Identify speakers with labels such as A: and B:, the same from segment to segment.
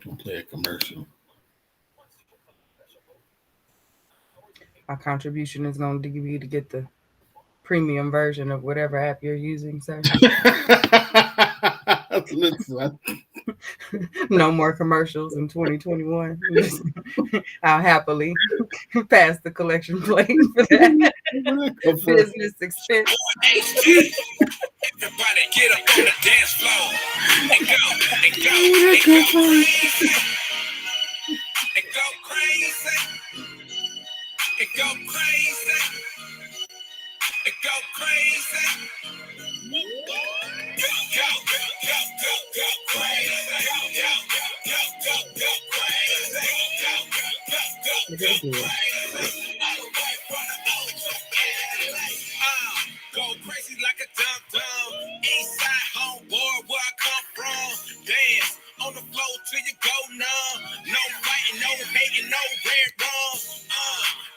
A: I'll play a commercial.
B: My contribution is going to be to get the premium version of whatever app you're using, sir.
A: Listen,
B: No more commercials in 2021. I'll happily pass the collection plate for that
A: go for it.
B: business expense.
C: Everybody get up on the dance floor and go and go and go crazy and go crazy and go crazy and go crazy. Go go go go go crazy. Go go go go go crazy. Go go go go crazy. All the way from the old to LA. Go crazy like a dum dum. Eastside homeboy, where I come from. Dance on the floor till you go numb. No fighting, no hating, no red rum.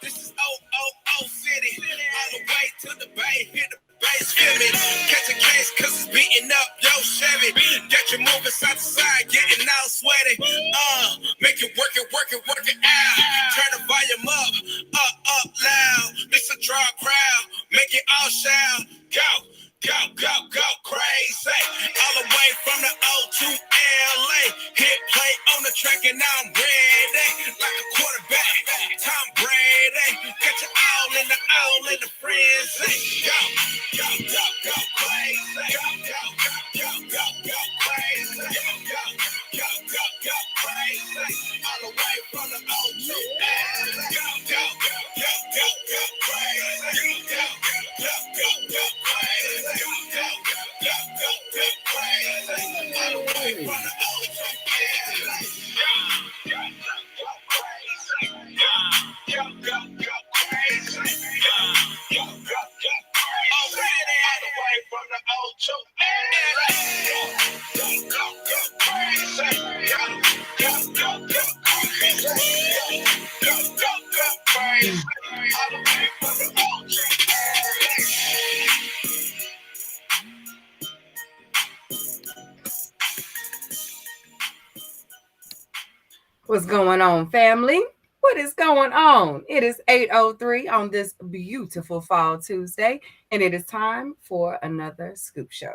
C: This is OOO City. All the way to the bay, hit the bass, feel me. Catch a case, cause it's beating up yo Chevy. Get you moving side to side, getting all sweaty. Make it work it, work it, work it out. Turn the volume up loud. This a draw crowd, make it all shout. Go, go, go, go crazy. All the way from the O to LA. Hit play on the track and I'm ready. Like a quarterback, Tom Brady. Get you all in the frenzy. Go, go, go, go crazy. Go, go, go, go, go crazy. Go, go, go, go, go crazy. All the way from the O to LA. Go, go, go, go, go, go crazy. Go, go, go, go crazy. Go, go, go, go, go crazy. All the way from the O to LA. Go, go, go crazy. Go, go, go, go crazy. Go, go, go, go crazy. Already all the way from the O to LA. Go, go, go crazy. Go, go, go, go crazy. Go, go, go crazy. All the way from the O to LA.
B: What's going on, family? What is going on? It is 8:03 on this beautiful fall Tuesday, and it is time for another Scoop Show.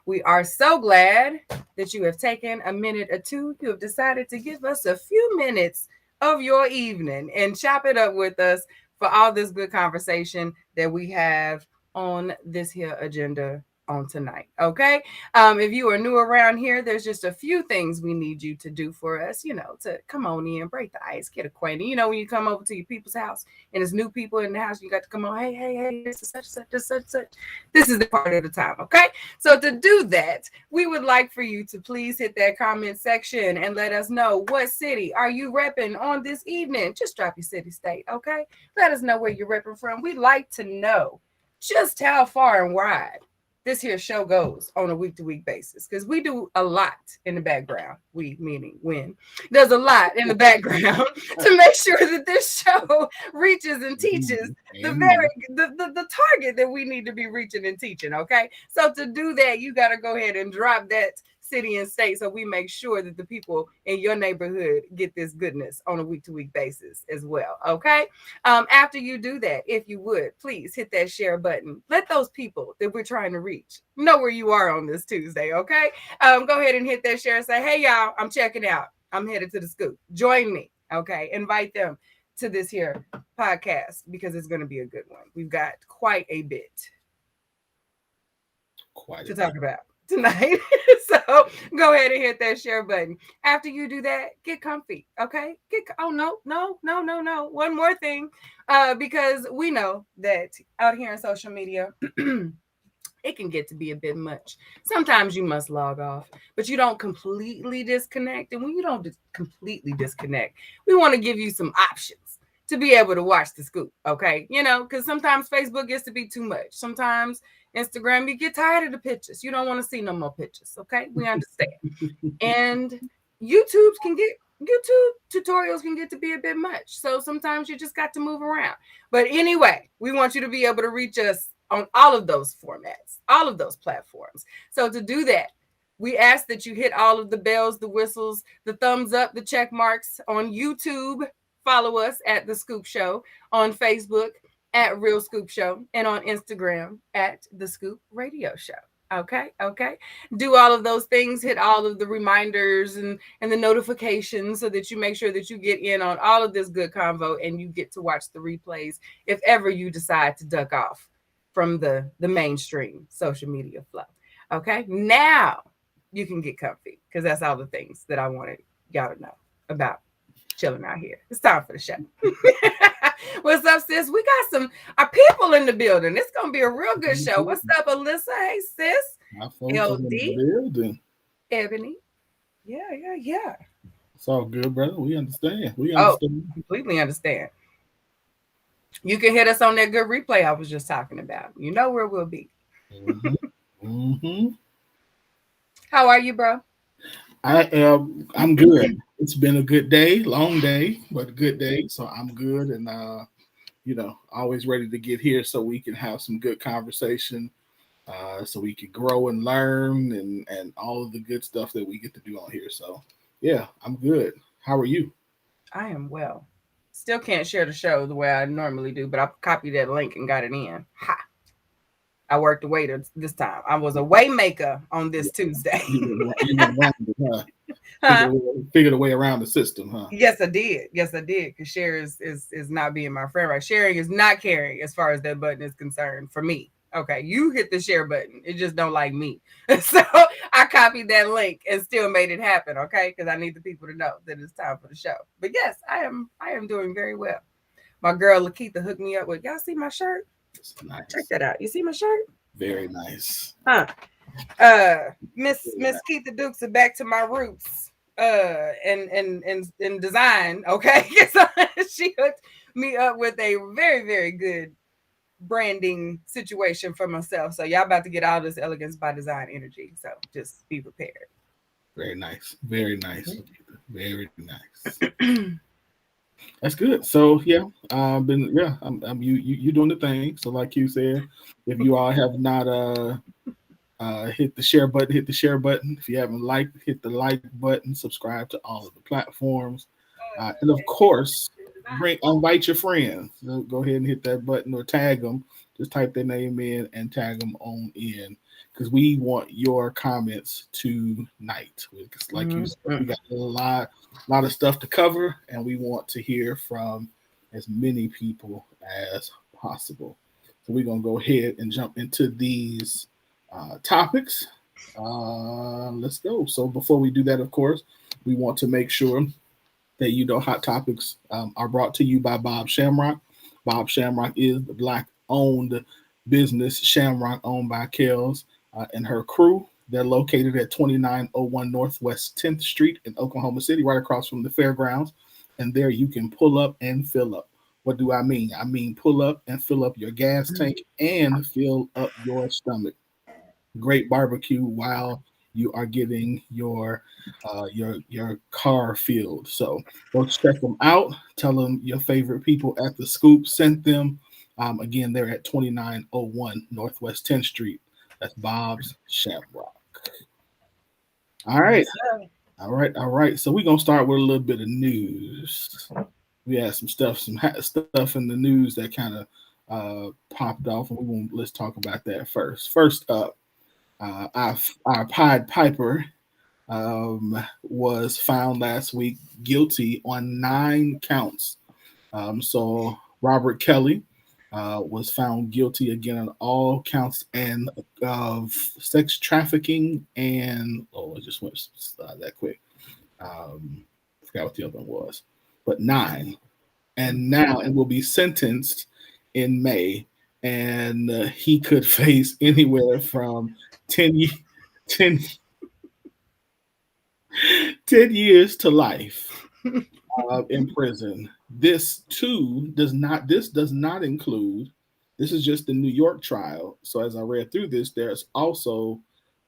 B: We are so glad that you have taken a minute or two. You have decided to give us a few minutes of your evening and chop it up with us for all this good conversation that we have on this here agenda on tonight. Okay. If you are new around here, there's just a few things we need you to do for us, to come on in, break the ice, get acquainted. When you come over to your people's house and there's new people in the house, you got to come on, hey, this is such, such, this, such, such. This is the part of the time, okay? So to do that, we would like for you to please hit that comment section and let us know what city are you repping on this evening. Just drop your city, state, okay? Let us know where you're repping from. We'd like to know just how far and wide this here show goes on a week-to-week basis, because we do a lot in the background. We meaning when there's a lot in the background to make sure that this show reaches and teaches the target that we need to be reaching and teaching. Okay, so to do that, you got to go ahead and drop that city and state, so we make sure that the people in your neighborhood get this goodness on a week-to-week basis as well. Okay. After you do that, if you would, please hit that share button. Let those people that we're trying to reach know where you are on this Tuesday, okay? Go ahead and hit that share and say, hey, y'all, I'm checking out. I'm headed to the scoop. Join me, okay? Invite them to this here podcast because it's going to be a good one. We've got quite a bit to talk about tonight. So go ahead and hit that share button. After you do that, get comfy, okay? No. One more thing, because we know that out here in social media, it can get to be a bit much. Sometimes you must log off, but you don't completely disconnect. And when you don't completely disconnect, we want to give you some options to be able to watch the scoop, okay? Because sometimes Facebook gets to be too much. Sometimes Instagram, you get tired of the pictures. You don't want to see no more pictures, okay? We understand. And YouTube tutorials can get to be a bit much. So sometimes you just got to move around. But anyway, we want you to be able to reach us on all of those formats, all of those platforms. So to do that, We ask that you hit all of the bells, the whistles, the thumbs up, the check marks on YouTube. Follow us at The Scoop Show, on Facebook at Real Scoop Show, and on Instagram at The Scoop Radio Show. Okay. Do all of those things, hit all of the reminders and the notifications so that you make sure that you get in on all of this good convo and you get to watch the replays if ever you decide to duck off from the mainstream social media flow. Okay. Now you can get comfy because that's all the things that I wanted y'all to know about chilling out here. It's time for the show. What's up, sis? We got some our people in the building. It's gonna be a real good show. What's up, Alyssa? Hey, sis.
A: My folks is in the building.
B: Ebony. Yeah.
A: It's all good, brother. We understand.
B: Completely understand. You can hit us on that good replay I was just talking about. You know where we'll be.
A: Mm-hmm.
B: How are you, bro?
A: I'm good. It's been a good day, long day, but a good day. So I'm good, and always ready to get here so we can have some good conversation, so we can grow and learn and all of the good stuff that we get to do on here. So yeah, I'm good. How are you?
B: I am well. Still can't share the show the way I normally do, but I copied that link and got it in. Ha! I worked the waiter this time. I was a waymaker on this Tuesday.
A: You went around it, huh? Figured a way around the system, huh?
B: Yes, I did. Because share is not being my friend, right? Sharing is not caring as far as that button is concerned for me. Okay, you hit the share button. It just don't like me. So I copied that link and still made it happen, okay? Because I need the people to know that it's time for the show. But yes, I am doing very well. My girl Lakeitha hooked me up with, y'all see my shirt?
A: Nice.
B: Check that out. You see my shirt?
A: Very nice.
B: Huh. Miss Keitha Dukes are back to my roots. And design, okay? So she hooked me up with a very, very good branding situation for myself. So y'all about to get all this elegance by design energy. So just be prepared.
A: Very nice. Very nice. Very nice. That's good. So yeah, I'm you doing the thing. So like you said, if you all have not hit the share button, hit the share button. If you haven't liked, hit the like button. Subscribe to all of the platforms, and of course, invite your friends. Go ahead and hit that button or tag them. Just type their name in and tag them on in, because we want your comments tonight. Because like you said, we got a lot of stuff to cover, and we want to hear from as many people as possible. So we're gonna go ahead and jump into these topics. Let's go. So before we do that, of course, we want to make sure that Hot Topics are brought to you by Bob Shamrock. Bob Shamrock is the Black-owned business, Shamrock, owned by Kels and her crew. They're located at 2901 Northwest 10th Street in Oklahoma City, right across from the fairgrounds. And there you can pull up and fill up. What do I mean? I mean pull up and fill up your gas tank and fill up your stomach. Great barbecue while you are getting your car filled. So go check them out. Tell them your favorite people at the Scoop sent them. Again, they're at 2901 Northwest 10th Street. That's Bob's Shamrock. All right. So we're gonna start with a little bit of news. We had some stuff in the news that kind of popped off, and let's talk about that first. First up, our Pied Piper was found last week guilty on 9 counts. So Robert Kelly was found guilty again on all counts and of sex trafficking and it just went that quick. Forgot what the other one was, but 9, and now it will be sentenced in May, and he could face anywhere from 10 years to life in prison. This does not include. This is just the New York trial. So as I read through this, there's also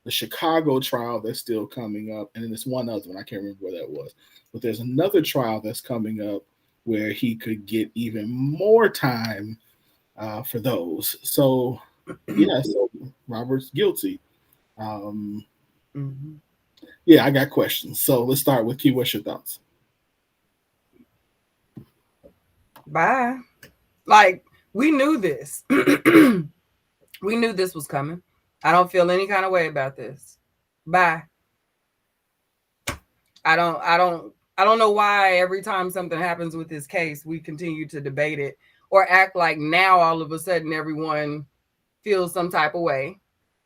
A: the Chicago trial that's still coming up, and then there's one other one. I can't remember where that was, but there's another trial that's coming up where he could get even more time for those. So yeah, so Robert's guilty.
B: Mm-hmm.
A: Yeah, I got questions. So let's start with Q. What's your thoughts?
B: Bye. Like, we knew this. We knew this was coming. I don't feel any kind of way about this. Bye. I don't I don't I don't know why every time something happens with this case, we continue to debate it or act like now all of a sudden everyone feels some type of way.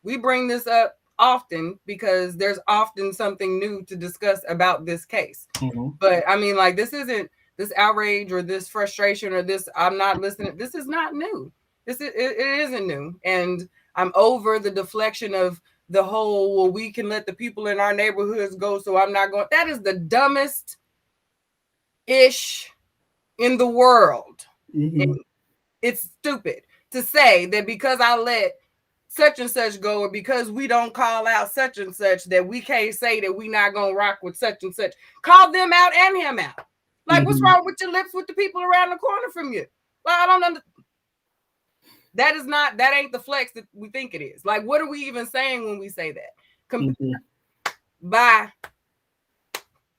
B: We bring this up often because there's often something new to discuss about this case.
A: Mm-hmm.
B: But I mean, like, this isn't this outrage or this frustration or this I'm not listening. This is not new. It isn't new. And I'm over the deflection of the whole, well, we can let the people in our neighborhoods go, so I'm not going. That is the dumbest ish in the world.
A: Mm-hmm.
B: It's stupid to say that because I let such and such go, or because we don't call out such and such, that we can't say that we not gonna rock with such and such. Call them out and him out. Like, what's wrong with your lips with the people around the corner from you? Well, I don't understand. That ain't the flex that we think it is. Like, what are we even saying when we say that? Bye.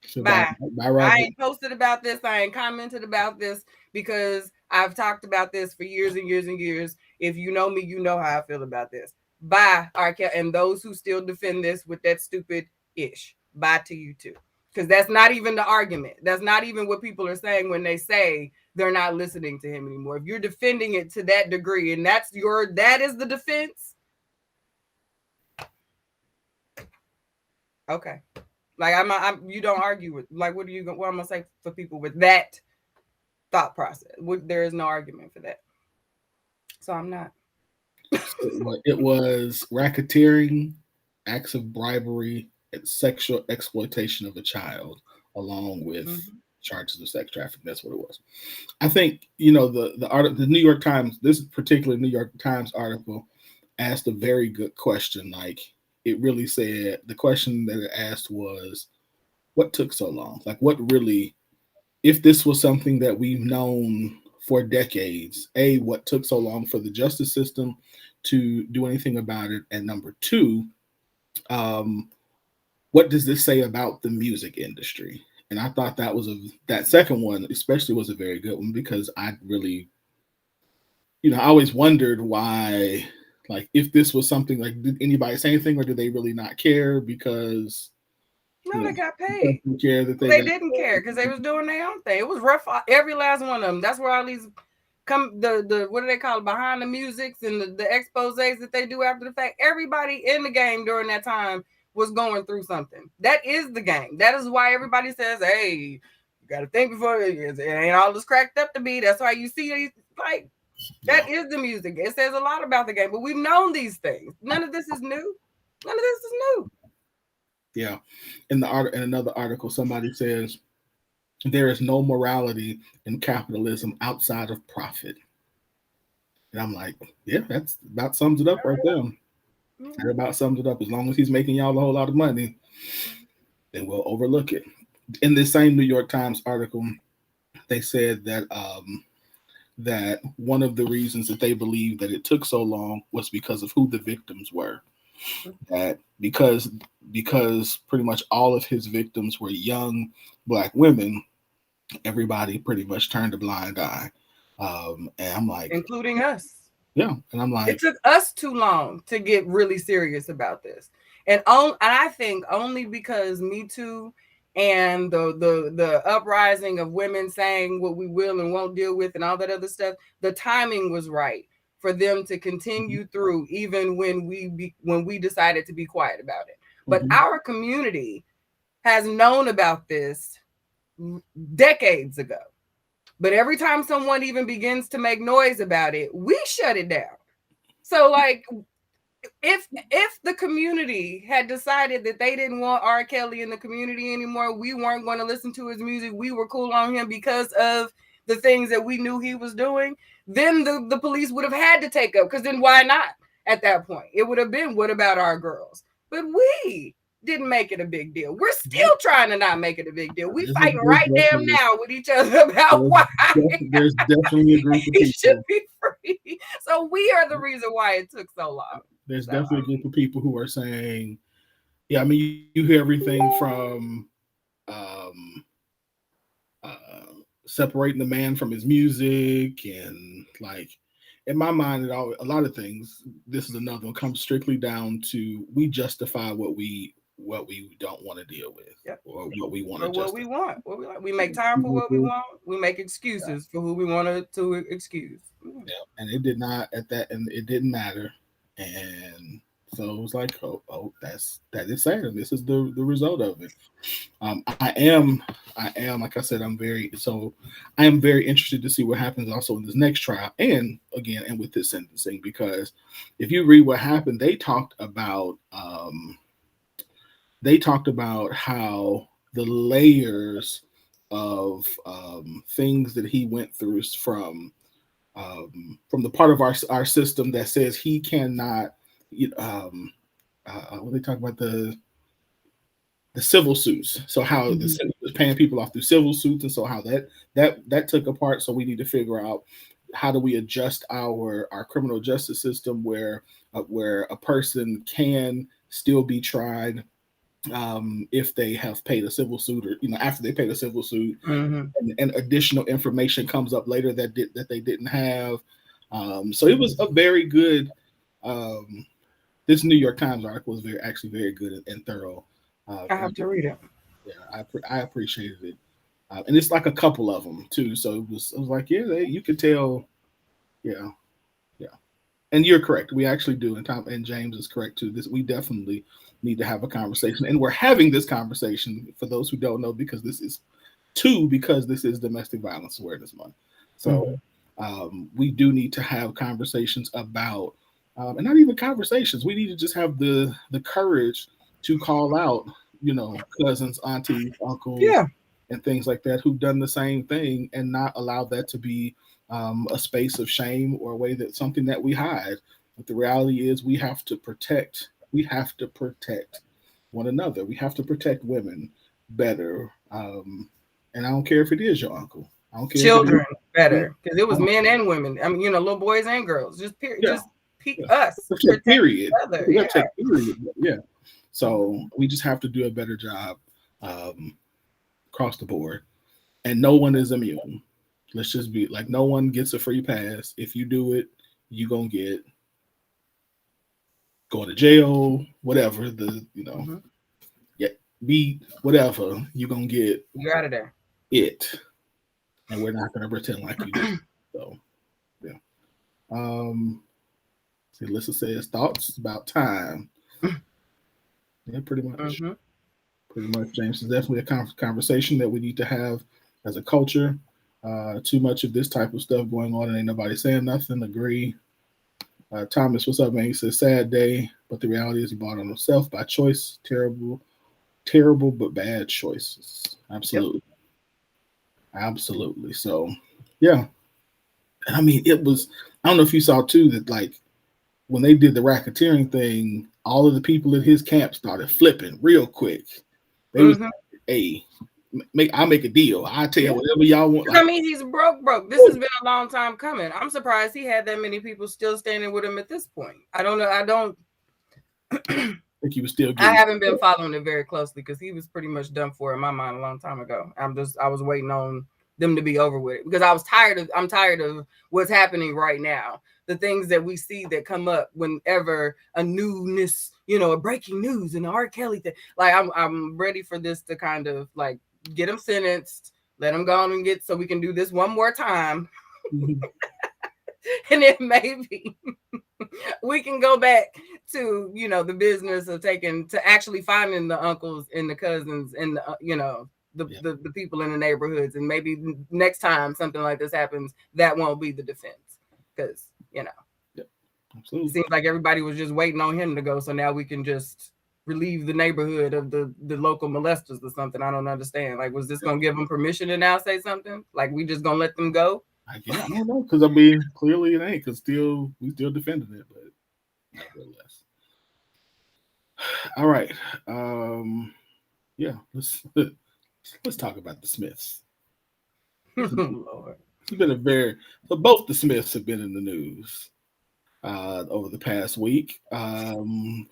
A: So
B: Bye.
A: bye,
B: I ain't posted about this. I ain't commented about this because I've talked about this for years and years and years. If you know me, you know how I feel about this. Bye, Arkel, and those who still defend this with that stupid ish. Bye to you too. Because that's not even the argument. That's not even what people are saying when they say they're not listening to him anymore. If you're defending it to that degree and that is the defense. Okay. Like, you don't argue with, like, what am I gonna say for people with that thought process? There is no argument for that. So I'm not.
A: It was racketeering, acts of bribery, and sexual exploitation of a child, along with charges of sex trafficking. That's what it was. I think the New York Times, this particular New York Times article, asked a very good question. Like, it really said, the question that it asked was, what took so long? Like, what really, if this was something that we've known for decades, what took so long for the justice system to do anything about it? And number two, what does this say about the music industry? And I thought that second one especially was a very good one, because I really, I always wondered why, like, if this was something, like, did anybody say anything, or did they really not care? Because
B: no, they got paid.
A: Care that
B: they didn't care because they was doing their own thing. It was rough. Every last one of them. That's where all these the what do they call it, behind the musics and the exposés that they do after the fact. Everybody in the game during that time was going through something. That is the game. That is why everybody says, hey, you got to think before it ain't all this cracked up to be. That's why you see it, like, that is the music. It says a lot about the game, but we've known these things. None of this is new. None of this is new.
A: Yeah. In another article, somebody says there is no morality in capitalism outside of profit. And I'm like, yeah, that's about sums it up right there. That about sums it up. As long as he's making y'all a whole lot of money, then we'll overlook it. In this same New York Times article, they said that that one of the reasons that they believe that it took so long was because of who the victims were. That because pretty much all of his victims were young Black women, everybody pretty much turned a blind eye. And I'm like,
B: including us.
A: Yeah. And I'm like,
B: it took us too long to get really serious about this. And I think only because Me Too and the uprising of women saying what we will and won't deal with and all that other stuff, the timing was right for them to continue through, even when we decided to be quiet about it. But our community has known about this decades ago. But every time someone even begins to make noise about it, we shut it down. So, like, if the community had decided that they didn't want R. Kelly in the community anymore, we weren't going to listen to his music, we were cool on him because of the things that we knew he was doing, then the police would have had to take up, because then why not at that point? It would have been, what about our girls? But we didn't make it a big deal. We're still trying to not make it a big deal. We fighting right damn now with each other about why
A: there's definitely a group of people.
B: He should be free. So we are the reason why it took so long.
A: There's definitely a group of people who are saying Yeah, I mean, you hear everything from um, separating the man from his music, and like in my mind, a lot of things. This is another one comes strictly down to we justify what we don't want to deal with,
B: Yep.
A: or what we want
B: Or
A: to
B: what we
A: justify.
B: want, what we like. We make time for what we want. We make excuses for who we want to excuse.
A: Yeah, and it did not at that, and it didn't matter, and so it was like, oh, that is sad, and this is the result of it. I am, like I said, I am very interested to see what happens also in this next trial, and again, and with this sentencing, because if you read what happened, they talked about how the layers of things that he went through from the part of our system that says he cannot. When they talk about the civil suits. So how the
B: Mhm.
A: city was paying people off through civil suits, and so how that took apart. So we need to figure out how do we adjust our criminal justice system where a person can still be tried if they have paid a civil suit, or after they paid a civil suit,
B: Mhm.
A: and additional information comes up later that they didn't have. So it was a very good. Um, this New York Times article was actually very good and thorough.
B: I
A: And
B: have to read it.
A: yeah, I appreciated it, and it's like a couple of them too. So it was like, yeah, you could tell, yeah, yeah. And you're correct. We actually do, and Tom and James is correct too. This we definitely need to have a conversation, and we're having this conversation for those who don't know, because this is Domestic Violence Awareness Month. So
B: Mhm.
A: we do need to have conversations about, and not even conversations. We need to just have the courage to call out, cousins, aunties, uncles,
B: Yeah.
A: and things like that who've done the same thing, and not allow that to be a space of shame or a way that something that we hide. But the reality is, we have to protect. We have to protect one another. We have to protect women better. And I don't care if it is your uncle. I don't care if it is.
B: Children
A: Yeah,
B: better because it
A: I
B: was
A: don't-
B: men and women. I mean, little boys and girls.
A: yeah,
B: Just
A: yeah.
B: us
A: Protect,
B: protect
A: period.
B: each other.
A: We
B: Yeah.
A: got to take period. Yeah. So
B: Mhm.
A: we just have to do a better job um, across the board, and no one is immune. Let's just be like, no one gets a free pass. If you do it, you gonna get going to jail, whatever
B: Mhm.
A: yeah, be whatever you gonna get
B: You're out of there.
A: it, and we're not gonna pretend like you did. So yeah. Um, see, Alyssa says thoughts about time. Yeah, pretty much.
B: Mhm.
A: Pretty much, James. Is definitely a conversation that we need to have as a culture. Too much of this type of stuff going on, and ain't nobody saying nothing. Agree. Thomas, what's up, man? He says, sad day, but the reality is he bought on himself by choice. Terrible, terrible, but bad choices.
B: Yep.
A: Absolutely. Absolutely. So, yeah. And I mean, I don't know if you saw too that, like, when they did the racketeering thing, all of the people in his camp started flipping real quick. They was
B: Mhm.
A: like, hey, I'll make a deal. I'll tell you
B: Yeah.
A: whatever y'all want.
B: 'Cause I
A: Like,
B: mean, he's broke. This has been a long time coming. I'm surprised he had that many people still standing with him at this point. I don't know. I don't.
A: I think he was still
B: I
A: getting.
B: haven't been following it very closely because he was pretty much done for in my mind a long time ago. I was waiting on them to be over with it because I'm tired of what's happening right now. The things that we see that come up whenever a newness, a breaking news and the R. Kelly thing. Like I'm ready for this to kind of like get him sentenced, let him go on and get so we can do this one more time. And then maybe we can go back to the business of taking to actually finding the uncles and the cousins and
A: Yeah,
B: the people in the neighborhoods, and maybe next time something like this happens, that won't be the defense, because
A: yeah,
B: it
A: absolutely.
B: seems like everybody was just waiting on him to go, so now we can just relieve the neighborhood of the local molesters or something. I don't understand. Like, was this gonna give them permission to now say something? Like, we just gonna let them go?
A: I don't know, because I mean, clearly it ain't. Because we still defending it, but nevertheless. All right. Yeah. Let's talk about the Smiths.
B: Lord.
A: It's been a very so both the Smiths have been in the news over the past week.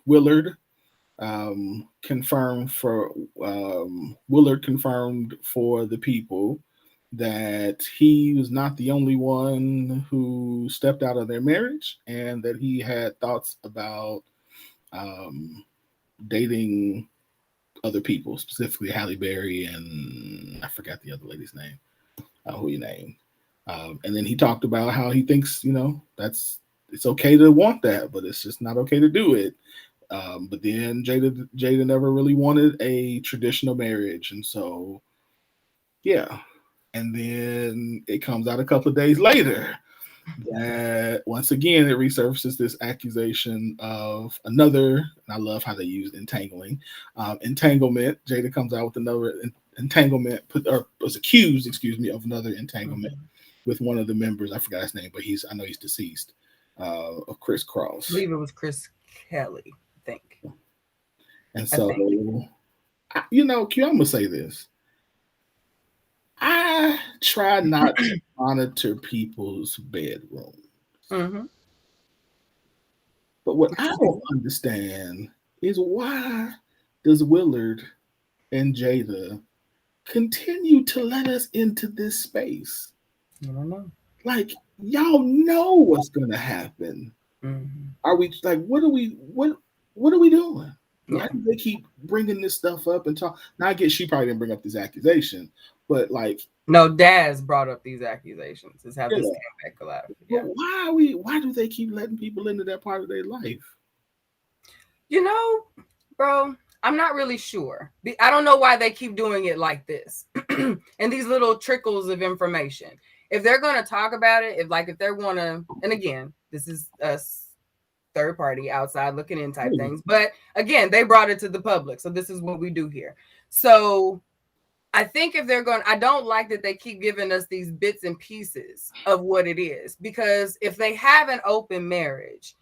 A: Willard confirmed for Willard confirmed for the people that he was not the only one who stepped out of their marriage, and that he had thoughts about um, dating other people, specifically Halle Berry and I forgot the other lady's name, who he named. And then he talked about how he thinks, that's it's okay to want that, but it's just not okay to do it. But then Jada never really wanted a traditional marriage, and so yeah. And then it comes out a couple of days later that once again it resurfaces this accusation of another. And I love how they use entangling, entanglement. Jada comes out with another entanglement, or was accused, excuse me, of another entanglement with one of the members. I forgot his name, but I know he's deceased. Of Chris
B: I
A: Cross.
B: believe it was Chris Kelly, I think.
A: And so, Q, I'm gonna say this. I try not to monitor people's bedrooms.
B: Mm-hmm.
A: But what I don't understand is why does Willard and Jada continue to let us into this space?
B: I don't know.
A: Like, y'all know what's gonna happen.
B: Mm-hmm.
A: Are we like what are we doing? Why
B: Yeah.
A: do they keep bringing this stuff up and talk? Now I guess she probably didn't bring up this accusation, but like,
B: No, Daz brought up these accusations. Is how
A: yeah.
B: this came back alive. Yeah.
A: But why do they keep letting people into that part of their life?
B: Bro, I'm not really sure. I don't know why they keep doing it like this. And these little trickles of information. If they're going to talk about it, if they're going to, and again, this is us third party outside looking in type things. But again, they brought it to the public. So this is what we do here. So I think if they're going, I don't like that they keep giving us these bits and pieces of what it is, because if they have an open marriage,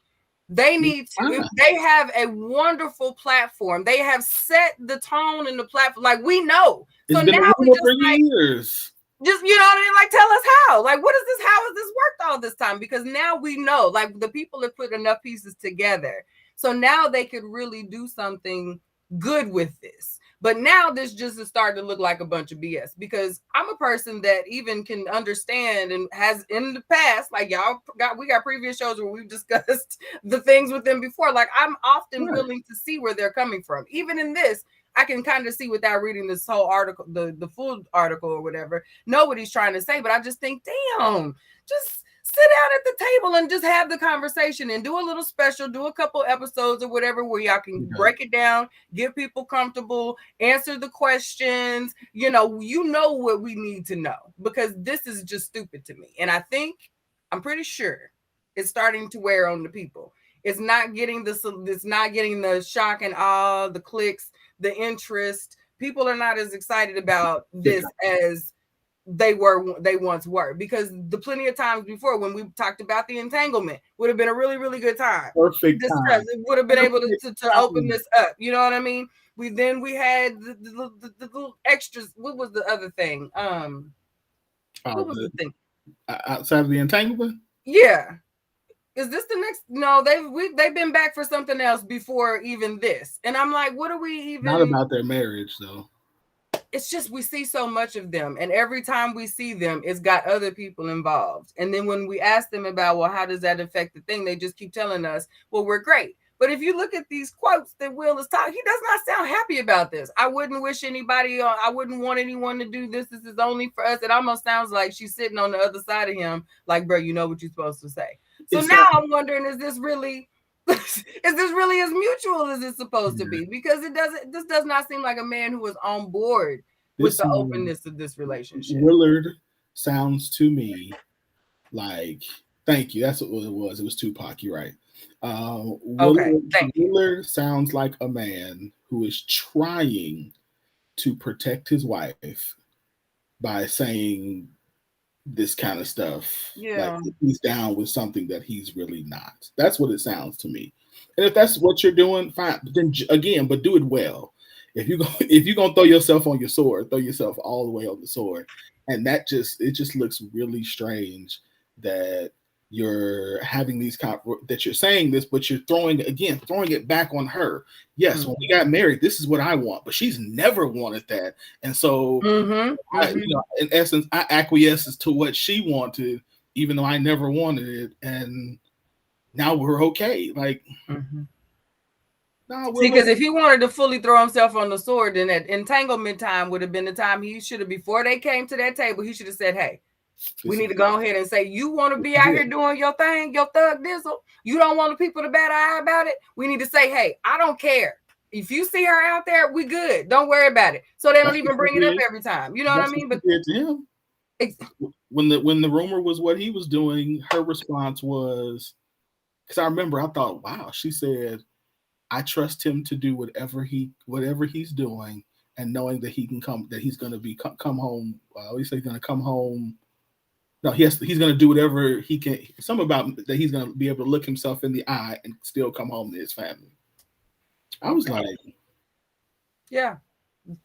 B: they need to, they have a wonderful platform. They have set the tone and the platform. Like, we know.
A: It's
B: so
A: been
B: now we just
A: for years.
B: Just, you know what I mean? Like, tell us how. Like, what is this? How has this worked all this time? Because now we know, like, the people have put enough pieces together. So now they could really do something good with this. But now this just is starting to look like a bunch of BS, because I'm a person that even can understand and has in the past, like we got previous shows where we've discussed the things with them before. Like, I'm often willing to see where they're coming from. Even in this, I can kind of see without reading this whole article, the full article or whatever, know what he's trying to say. But I just think, damn, just sit down at the table and just have the conversation and do a little special, do a couple episodes or whatever where y'all can break it down, get people comfortable, answer the questions. You know what we need to know, because this is just stupid to me. And I'm pretty sure it's starting to wear on the people. It's not getting the shock and awe, the clicks, the interest. People are not as excited about this as they once were, because the plenty of times before when we talked about the entanglement would have been a really, really good time.
A: Perfect time.
B: It would have been able to open this up. You know what I mean? We had the little extras. What was the other thing? What was the thing?
A: Outside of the entanglement?
B: Yeah. Is this the next? No, they've been back for something else before even this. And I'm like, what are we even?
A: Not about their marriage, though.
B: It's just we see so much of them, and every time we see them, it's got other people involved. And then when we ask them about, well, how does that affect the thing, they just keep telling us, well, we're great. But if you look at these quotes that Will is talking, he does not sound happy about this. I wouldn't wish anybody, I wouldn't want anyone to do this. This is only for us. It almost sounds like she's sitting on the other side of him, like, bro, you know what you're supposed to say. So now I'm wondering, is this really as mutual as it's supposed to be? Because this does not seem like a man who is on board with the openness of this relationship.
A: Willard sounds to me like, thank you. That's what it was. It was Tupac. You're right. Willard sounds like a man who is trying to protect his wife by saying this kind of stuff.
B: Yeah.
A: Like he's down with something that he's really not. That's what it sounds to me. And if that's what you're doing, fine. But then again, but do it well. If you're gonna throw yourself on your sword, throw yourself all the way on the sword. And it just looks really strange that you're having these that you're saying this, but you're throwing it back on her. Yes, when we got married, this is what I want, but she's never wanted that, and so in essence, I acquiesced to what she wanted, even though I never wanted it, and now we're okay. Like,
B: nah, see, because if he wanted to fully throw himself on the sword, then that entanglement time would have been the time he should have, before they came to that table, he should have said, "Hey, we need to go ahead and say, you want to be out here doing your thing, your thug dizzle. You don't want the people to bat eye about it. We need to say, hey, I don't care. If you see her out there, we good. Don't worry about it. So they don't even bring it up every time. You know what I mean?
A: But to him, when the rumor was what he was doing, her response was, because I remember I thought, wow, she said, I trust him to do whatever he's doing, and knowing that he can come, that he's going to be come home. At least he's going to come home. No, he's going to do whatever he can. Something about that he's going to be able to look himself in the eye and still come home to his family. I was like,
B: yeah,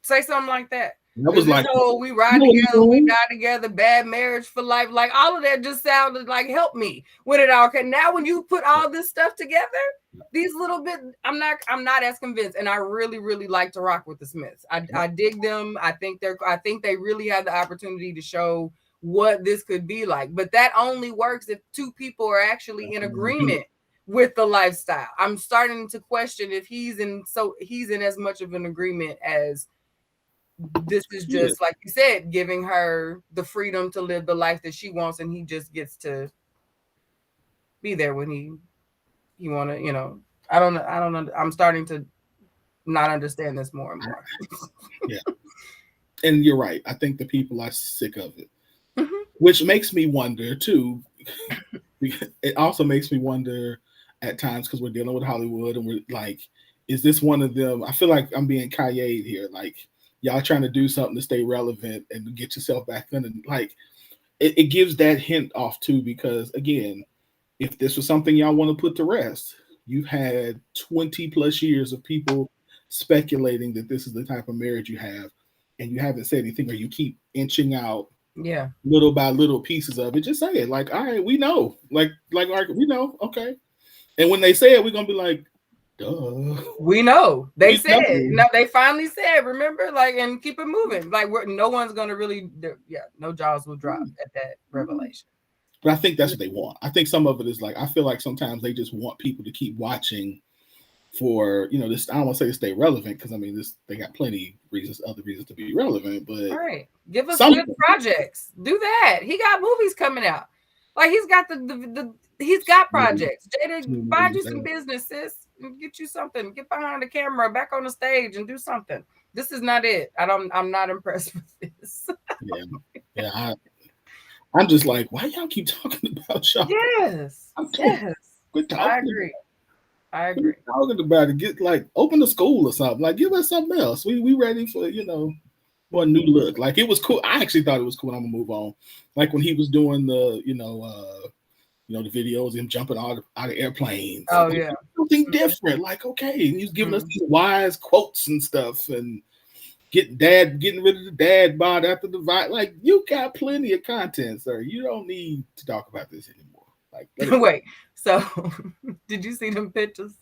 B: say something like that.
A: I was like,
B: we ride together, we die together, bad marriage for life. Like, all of that just sounded like, help me when it all came. Now, when you put all this stuff together, these little bit, I'm not as convinced. And I really, really like to rock with the Smiths. I dig them. I think they really have the opportunity to show what this could be like. But that only works if two people are actually in agreement with the lifestyle. I'm starting to question if he's in as much of an agreement as this is just, like you said, giving her the freedom to live the life that she wants, and he just gets to be there when he want to, I don't know. I'm starting to not understand this more and more.
A: Yeah. And you're right. I think the people are sick of it, which makes me wonder too. It also makes me wonder at times, because we're dealing with Hollywood, and we're like, is this one of them? I feel like I'm being Kanye here. Like, y'all trying to do something to stay relevant and get yourself back in. And like, it gives that hint off too, because again, if this was something y'all want to put to rest, you've had 20 plus years of people speculating that this is the type of marriage you have, and you haven't said anything, or you keep inching out little by little pieces of it. Just say it. Like, all right, we know. Like we know, okay. And when they say it, we're gonna be like, duh.
B: We know. They said. No, they finally said, remember? Like, and keep it moving. Like, no one's gonna really, no jaws will drop at that revelation.
A: But I think that's what they want. I think some of it is like, I feel like sometimes they just want people to keep watching for, this. I don't want to say to stay relevant, because I mean, they got plenty other reasons to be relevant. But
B: all right, give us good projects. Do that. He got movies coming out. Like, he's got he's got projects. Jada, find you some business, sis. Get you something. Get behind the camera, back on the stage, and do something. This is not it. I'm not impressed with this.
A: I'm just like, why y'all keep talking about y'all?
B: Yes. I agree.
A: Talking about it. Get, like, open a school or something. Like, give us something else. We ready for, for a new look. Like, it was cool. I actually thought it was cool. I'm gonna move on. Like, when he was doing the, the videos, him jumping out of airplanes.
B: Oh, yeah.
A: Something different. Like, okay. And he was giving us these wise quotes and stuff, and getting rid of the dad bod after the fight. Like, you got plenty of content, sir. You don't need to talk about this anymore. Like,
B: wait. So, did you see them pictures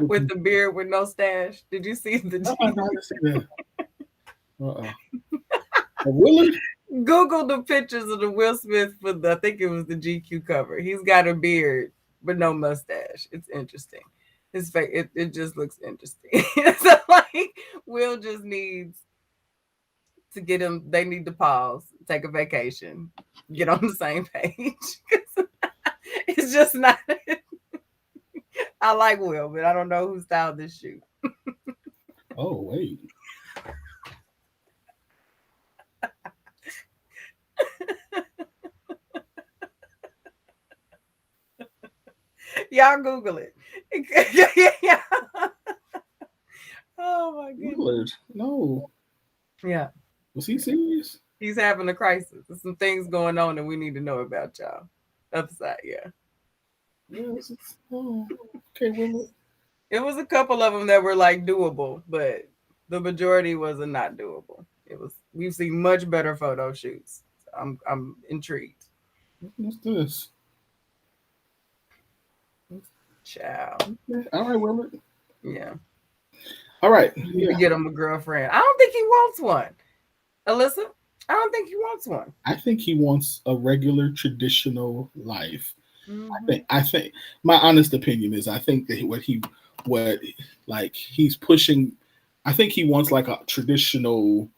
B: with the beard with no stash? Did you see the?
A: No, I didn't see that. Willard?
B: Google the pictures of the Will Smith for I think it was the GQ cover. He's got a beard but no mustache. It's interesting. His face, it just looks interesting. So, like, Will just needs to get him. They need to pause, take a vacation, get on the same page. It's just not. I like Will, but I don't know who styled this shoe.
A: Oh, wait.
B: Y'all Google it. Yeah. Oh my goodness.
A: No.
B: Yeah.
A: Was he serious?
B: He's having a crisis. There's some things going on that we need to know about, y'all. Other side, yeah.
A: Yes. Oh, okay, well,
B: it was a couple of them that were like doable, but the majority was not doable. We've seen much better photo shoots. I'm intrigued.
A: What's this?
B: Child.
A: Yeah, all right, Willard.
B: Yeah.
A: All right.
B: You need to
A: Yeah.
B: get him a girlfriend. I don't think he wants one. Alyssa, I don't think he wants one.
A: I think he wants a regular traditional life.
B: Hmm.
A: I think my honest opinion is I think that what like he's pushing. I think he wants like a traditional,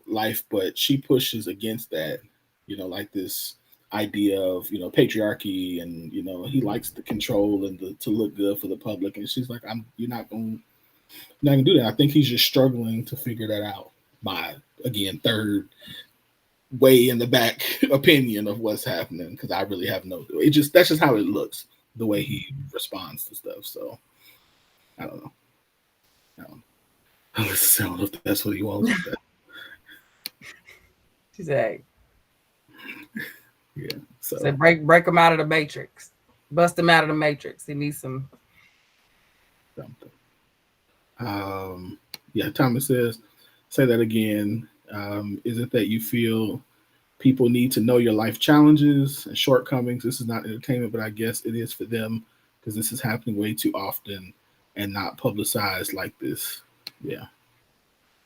A: life, but she pushes against that. Like this idea of patriarchy, and he likes the control and to look good for the public, and she's like, you're not gonna do that. I think he's just struggling to figure that out by, again, third way in the back opinion of what's happening, because I really have no. That's just how it looks, the way he responds to stuff. So I don't know. I don't know if that's what he wants with that.
B: She said,
A: Yeah. So
B: "Say break him out of the matrix, bust him out of the matrix. He needs some."
A: something. Yeah. Thomas says, say that again. Is it that you feel people need to know your life challenges and shortcomings? This is not entertainment, but I guess it is for them because this is happening way too often and not publicized like this. Yeah,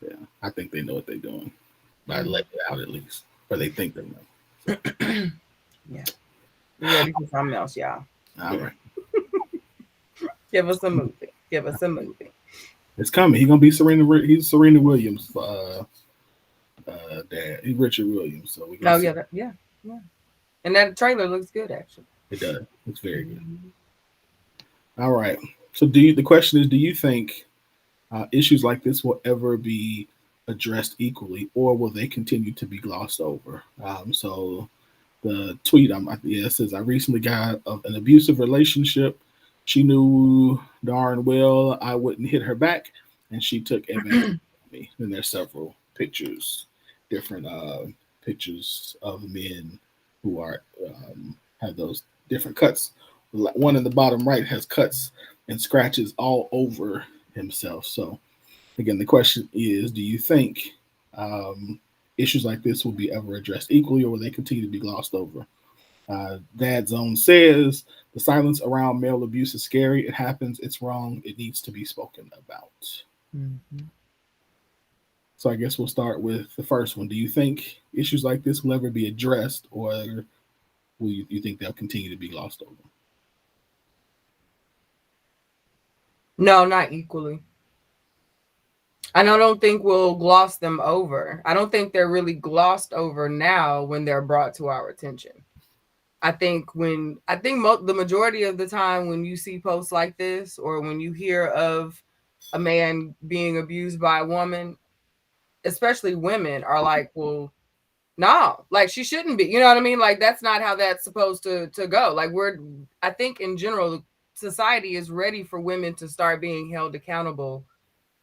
A: yeah. I think they know what they're doing by letting it out at least, or they think they know. So,
B: Yeah. You ready for something else, y'all?
A: all right,
B: Give us a movie. Give us a movie.
A: it's coming. He's gonna be Serena. He's Serena Williams. Dad. He's Richard Williams. So we're gonna
B: Oh
A: see.
B: yeah, yeah. And that trailer looks good, actually.
A: It does. It's very good.
B: Mhm.
A: All right. So the question is, do you think issues like this will ever be addressed equally, or will they continue to be glossed over? So the tweet, it says, I recently got an abusive relationship. She knew darn well I wouldn't hit her back, and she took advantage of me. And there's several pictures, different pictures of men who are have those different cuts. One in the bottom right has cuts and scratches all over himself. So again, the question is, do you think um, issues like this will be ever addressed equally, or will they continue to be glossed over? Dad Zone says the silence around male abuse is scary. It happens. It's wrong. It needs to be spoken about.
B: Mhm.
A: So I guess we'll start with the first one. Do you think issues like this will ever be addressed, or will you think they'll continue to be glossed over?
B: No, not equally. And I don't think we'll gloss them over. I don't think they're really glossed over now when they're brought to our attention. The majority of the time when you see posts like this, or when you hear of a man being abused by a woman, especially women, are like, well, no, like she shouldn't be. You know what I mean? Like that's not how that's supposed to go. Like I think in general, society is ready for women to start being held accountable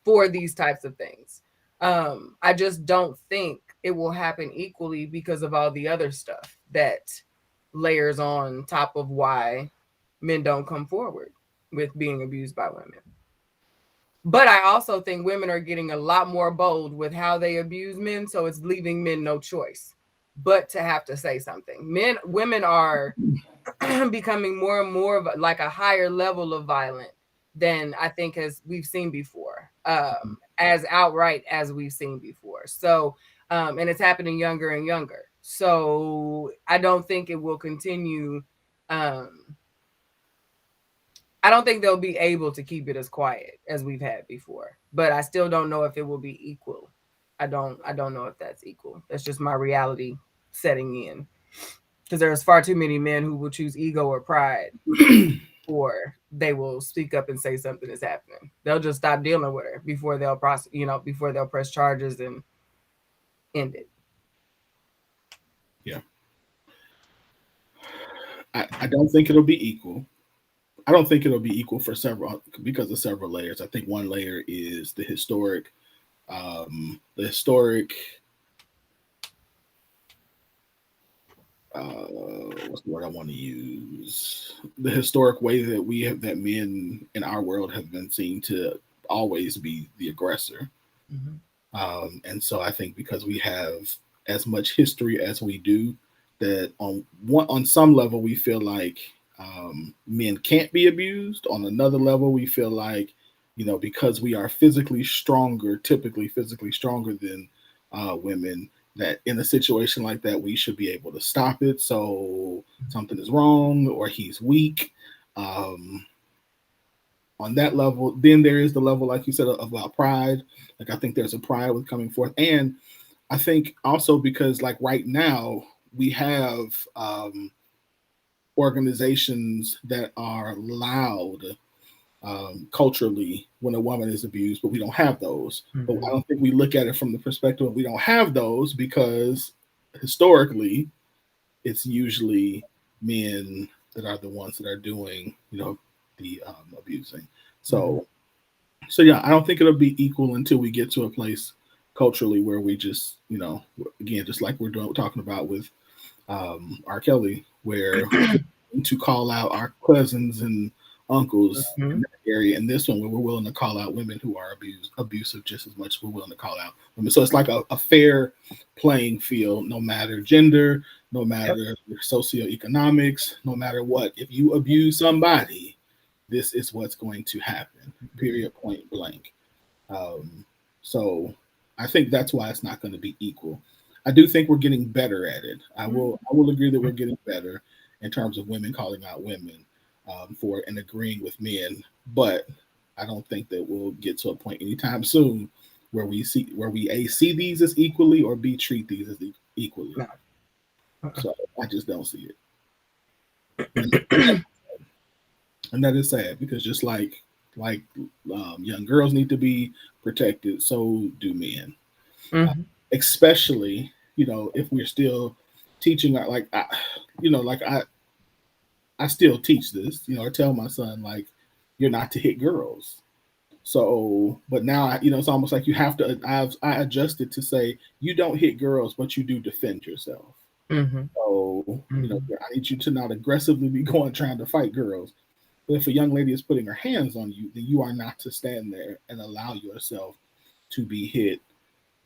B: for these types of things. I just don't think it will happen equally because of all the other stuff that layers on top of why men don't come forward with being abused by women. But I also think women are getting a lot more bold with how they abuse men, so it's leaving men no choice but to have to say something. Women are becoming more and more of like a higher level of violent than I think as we've seen before, as outright as we've seen before. So, and it's happening younger and younger. So I don't think it will continue. Um, I don't think they'll be able to keep it as quiet as we've had before. But I still don't know if it will be equal. I don't know if that's equal. That's just my reality setting in. Because there's far too many men who will choose ego or pride, or they will speak up and say something is happening. They'll just stop dealing with her before before they'll press charges and end it.
A: Yeah, I don't think it'll be equal. I don't think it'll be equal for several because of several layers. I think one layer is the historic what's the word I want to use? The historic way that men in our world have been seen to always be the aggressor.
B: Mhm.
A: And so I think because we have as much history as we do, that on some level we feel like men can't be abused. On another level, we feel like, because we are physically stronger, typically physically stronger than women, that in a situation like that we should be able to stop it. So something is wrong or he's weak. Um, on that level, then there is the level, like you said, of pride. Like I think there's a pride with coming forth, and I think also because like right now we have organizations that are loud culturally when a woman is abused, but we don't have those. But I don't think we look at it from the perspective of we don't have those because historically it's usually men that are the ones that are doing, the abusing. So yeah, I don't think it'll be equal until we get to a place culturally where we just, again, just like talking about with R. Kelly, where to call out our cousins and uncles in that area, and this one where we're willing to call out women who are abusive just as much as we're willing to call out women. So it's like a fair playing field, no matter gender, no matter socioeconomics, no matter what. If you abuse somebody, this is what's going to happen. Period. Point blank. Um, so I think that's why it's not going to be equal. I do think we're getting better at it. I will agree that we're getting better in terms of women calling out women for and agreeing with men, but I don't think that we'll get to a point anytime soon where we A, see these as equally, or B, treat these as equally.
B: No.
A: So I just don't see it. And that is sad because just like young girls need to be protected, so do men. Especially, if we're still teaching, I still teach this, I tell my son, like, you're not to hit girls. So, but now, it's almost like you have to, I adjusted to say, you don't hit girls, but you do defend yourself. So, I need you to not aggressively be going trying to fight girls. But if a young lady is putting her hands on you, then you are not to stand there and allow yourself to be hit,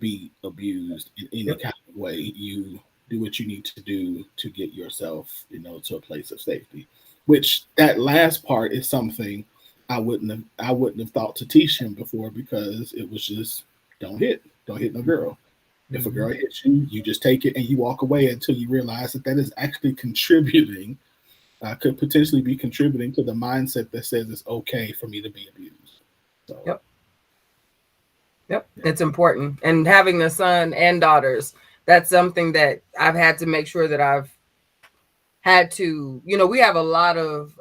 A: be abused in any kind of way. You do what you need to do to get yourself, to a place of safety. Which that last part is something I wouldn't have thought to teach him before because it was just don't hit no girl. If a girl hits you, you just take it and you walk away until you realize that is actually contributing, could potentially be contributing to the mindset that says it's okay for me to be abused. So,
B: Yep. It's important. And having a son and daughters, that's something that I've had to make sure that I've had to, we have a lot of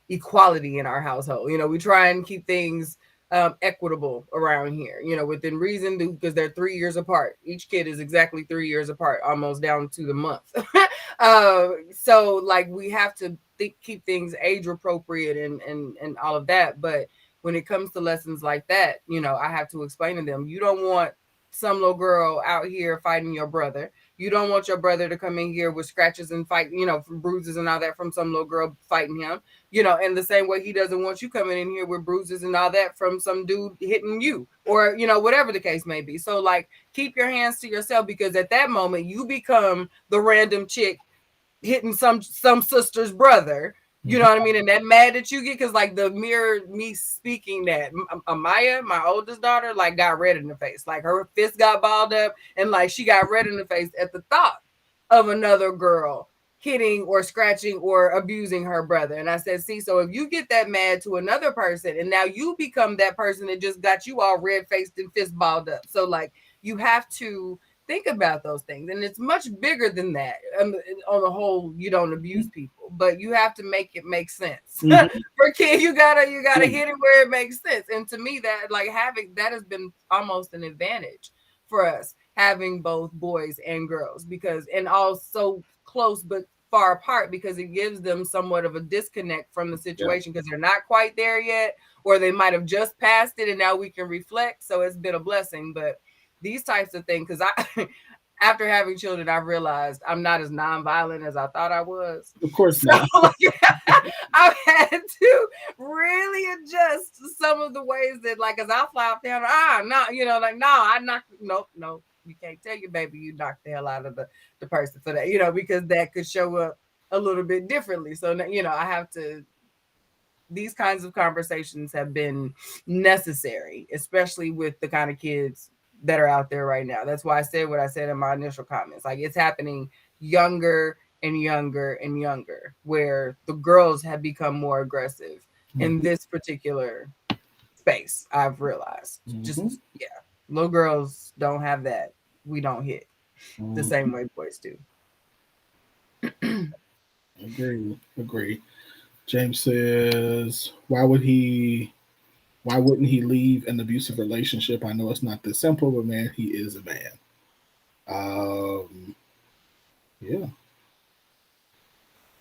B: equality in our household. We try and keep things equitable around here, within reason, because they're 3 years apart. Each kid is exactly 3 years apart, almost down to the month. So like we have to keep things age appropriate and all of that. But when it comes to lessons like that, I have to explain to them, you don't want some little girl out here fighting your brother. You don't want your brother to come in here with scratches and fight, from bruises and all that from some little girl fighting him, in the same way he doesn't want you coming in here with bruises and all that from some dude hitting you or, whatever the case may be. So like, keep your hands to yourself, because at that moment you become the random chick hitting some sister's brother. You know what I mean? And that mad that you get, because like the mere me speaking that, Amaya, my oldest daughter, like got red in the face. Like her fist got balled up and like she got red in the face at the thought of another girl hitting or scratching or abusing her brother. And I said, see, so if you get that mad to another person and now you become that person that just got you all red faced and fist balled up. So like you have to think about those things, and it's much bigger than that. On the whole, you don't abuse people, but you have to make it make sense. For kids, you gotta hit it where it makes sense. And to me, that like having that has been almost an advantage for us, having both boys and girls, because and all so close but far apart, because it gives them somewhat of a disconnect from the situation because they're not quite there yet, or they might have just passed it and now we can reflect. So it's been a blessing. But these types of things, because I after having children, I realized I'm not as nonviolent as I thought I was.
A: Of course not.
B: So, I've had to really adjust some of the ways that, like, as I fly off down, no, I'm not, no, you can't tell your baby you knocked the hell out of the person for that, because that could show up a little bit differently. So I have to. These kinds of conversations have been necessary, especially with the kind of kids that are out there right now. That's why I said what I said in my initial comments. Like, it's happening younger and younger and younger, where the girls have become more aggressive in
A: Mhm.
B: this particular space. I've realized, just
A: Mhm.
B: yeah, little girls don't have that. We don't hit the
A: Mhm.
B: same way boys do.
A: Agree. Agree. James says, why wouldn't he leave an abusive relationship? I know it's not this simple, but man, he is a man. Yeah,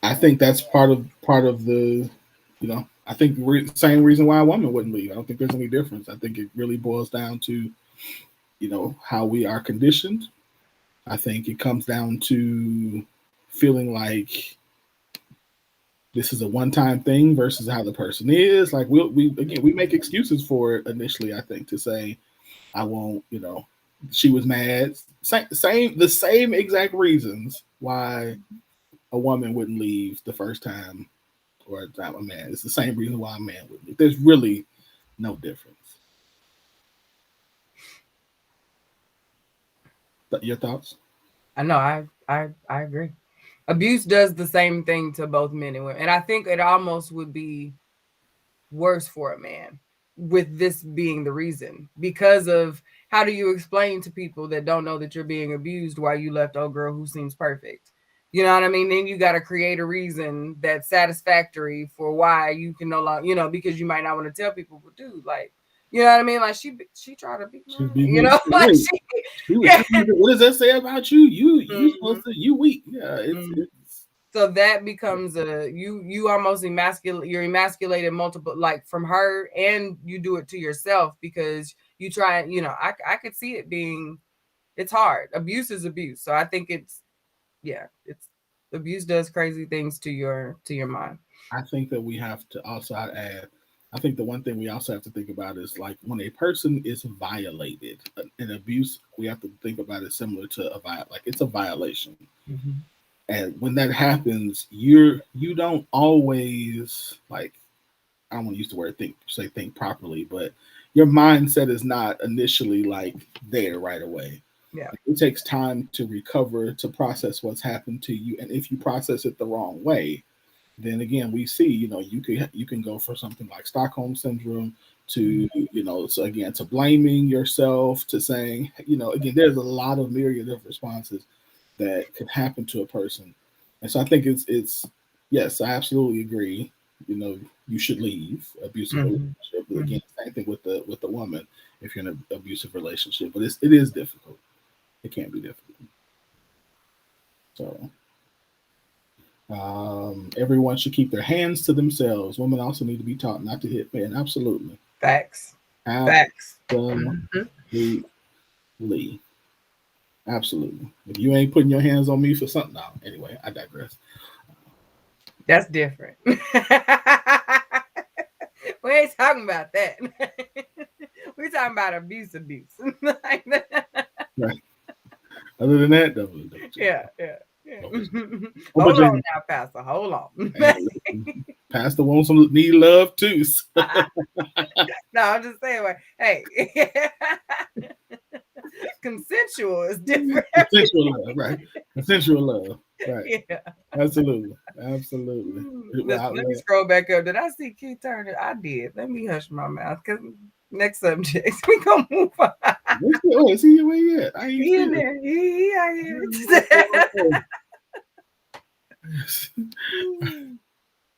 A: I think that's part of the, I think same reason why a woman wouldn't leave. I don't think there's any difference. I think it really boils down to how we are conditioned. I think it comes down to feeling like this is a one-time thing versus how the person is. Like we make excuses for it initially. I think to say I won't. She was mad. The same exact reasons why a woman wouldn't leave the first time or a time a man. It's the same reason why a man wouldn't leave. There's really no difference. Your thoughts?
B: I know. I agree. Abuse does the same thing to both men and women, and I think it almost would be worse for a man with this being the reason, because of how do you explain to people that don't know that you're being abused why you left old girl who seems perfect? You know what I mean? Then you got to create a reason that's satisfactory for why you can no longer, because you might not want to tell people, but dude, like, you know what I mean? Like, she tried to beat
A: She
B: mine,
A: beat me.
B: like
A: Right.
B: she,
A: She was.
B: yeah.
A: What does that say about you? You
B: Mhm.
A: supposed to. You weak. Yeah. It's.
B: Mhm.
A: It's
B: So that becomes you almost emasculate, you're emasculated multiple, like, from her, and you do it to yourself because you try, I could see it being, it's hard. Abuse is abuse. So I think it's abuse does crazy things to your mind.
A: I think that we have to also add. I think the one thing we also have to think about is like when a person is violated, an abuse. We have to think about it similar to like it's a violation.
B: Mhm.
A: And when that happens, you don't always like, I don't want to use the word think properly, but your mindset is not initially like there right away.
B: Yeah.
A: Like, it takes time to recover, to process what's happened to you, and if you process it the wrong way, then again we see you can go for something like Stockholm syndrome to so again to blaming yourself, to saying again there's a lot of myriad of responses that can happen to a person. And so I think it's yes, I absolutely agree. You know, you should leave abusive
B: Mhm.
A: relationship. But again,
B: Mhm.
A: same thing with the woman if you're in an abusive relationship. But it is difficult. It can be difficult. So everyone should keep their hands to themselves. Women also need to be taught not to hit men. Absolutely.
B: Facts. Facts.
A: Absolutely.
B: Mhm.
A: Absolutely. If you ain't putting your hands on me for something now. Anyway, I digress.
B: That's different. We ain't talking about that. We're talking about abuse, abuse. Like that.
A: Right. Other than that, double,
B: Yeah, yeah, yeah. Hold on
A: double,
B: now, Pastor. Hold on.
A: hey, listen, Pastor wants some need love too. So.
B: No, I'm just saying, like, hey, consensual is different.
A: Consensual love, right? Consensual love, right?
B: Yeah.
A: Absolutely, absolutely.
B: Listen, let me scroll back up. Did I see Keith Turner? I did. Let me hush my mouth because next subject we gonna move on.
A: Wait, see where you at? I ain't
B: He
A: see
B: in
A: it.
B: there. He out here.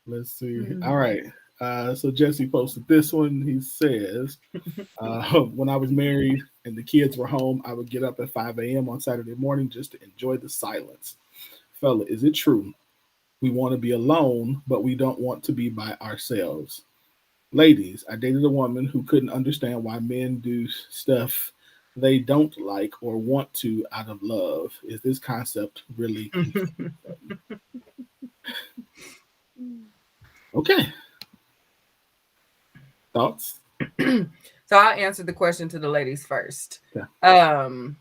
A: Let's see. All right. So Jesse posted this one. He says, when I was married and the kids were home, I would get up at 5 a.m. on Saturday morning just to enjoy the silence. Fella, is it true? We want to be alone, but we don't want to be by ourselves. Ladies, I dated a woman who couldn't understand why men do stuff they don't like or want to out of love. Is this concept really okay? Thoughts?
B: So I'll answer the question to the ladies first.
A: Yeah.
B: Um,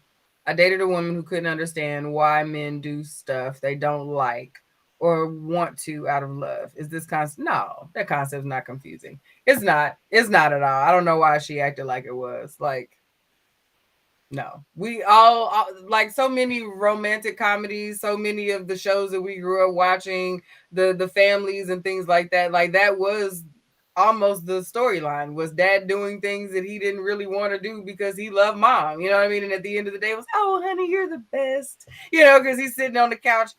B: I dated a woman who couldn't understand why men do stuff they don't like or want to out of love. Is this concept? No, that concept's not confusing. It's not. It's not at all. I don't know why she acted like it was. Like, no, we all like so many romantic comedies, so many of the shows that we grew up watching, the families and things like that. Like that was almost the storyline, was dad doing things that he didn't really want to do because he loved mom. You know what I mean? And at the end of the day, it was, oh honey, you're the best. You know, because he's sitting on the couch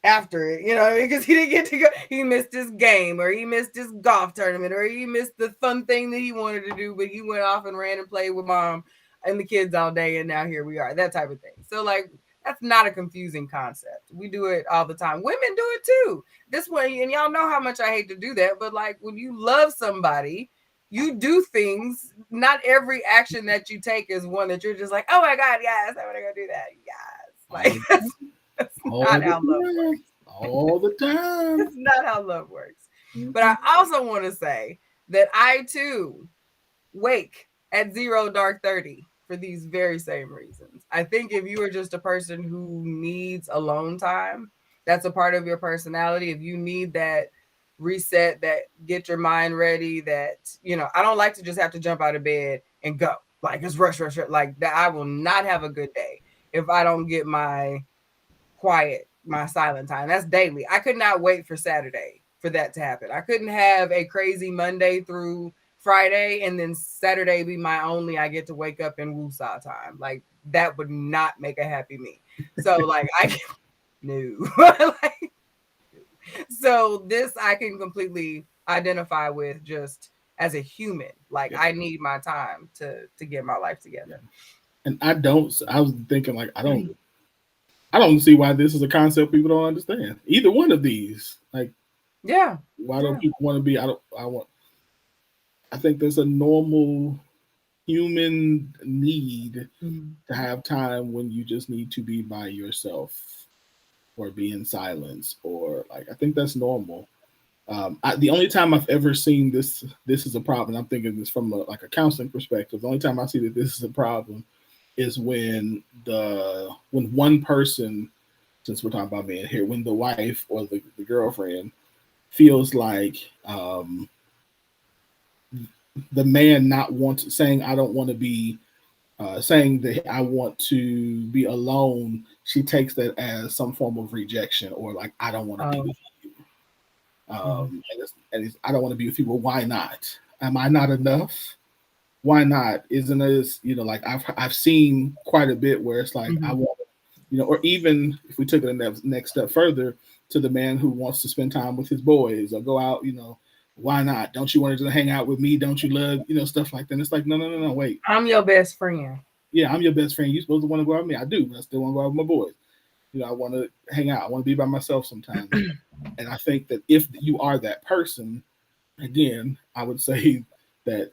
B: after it, you know, because he didn't get to go, he missed his game or he missed his golf tournament or he missed the fun thing that he wanted to do, but he went off and ran and played with mom and the kids all day, and now here we are, that type of thing. So like that's not a confusing concept. We do it all the time. Women do it too. This way, and y'all know how much I hate to do that, but like when you love somebody, you do things. Not every action that you take is one that you're just like, oh my god, yes, I'm gonna go do that. Yes, like that's not how love works.
A: All the time.
B: That's not how love works. But I also want to say that I too wake at 0 dark 30 for these very same reasons. I think if you are just a person who needs alone time, that's a part of your personality. If you need that reset, that get your mind ready, that, you know, I don't like to just have to jump out of bed and go. Like it's rush, rush, rush. Like that, I will not have a good day if I don't get my quiet, my silent time. That's daily. I could not wait for Saturday for that to happen. I couldn't have a crazy Monday through Friday and then Saturday be my only I get to wake up in woosah time. Like that would not make a happy me. So like I knew. Like, so this I can completely identify with just as a human. Like I need my time to get my life together.
A: And I was thinking like I don't see why this is a concept people don't understand. Either one of these. Like
B: Yeah.
A: why don't people want to be I think there's a normal human need to have time when you just need to be by yourself or be in silence, or like I think that's normal. The only time I've ever seen this is a problem. I'm thinking this from like a counseling perspective. The only time I see that this is a problem is when one person, since we're talking about being here, when the wife or the girlfriend feels like the man not saying I don't want to be saying that I want to be alone, she takes that as some form of rejection or like I don't want to be with you. I don't want to be with you. Well, why not? Am I not enough? Why not? Isn't this, you know, like I've seen quite a bit where it's like I want, you know, or even if we took it a next step further to the man who wants to spend time with his boys or go out, you know, why not? Don't you want to just hang out with me? Don't you love, you know, stuff like that? And it's like, no, wait.
B: I'm your best friend.
A: Yeah, I'm your best friend. You're supposed to want to go out with me. I do, but I still want to go out with my boys. You know, I want to hang out. I want to be by myself sometimes. And I think that if you are that person, again, I would say that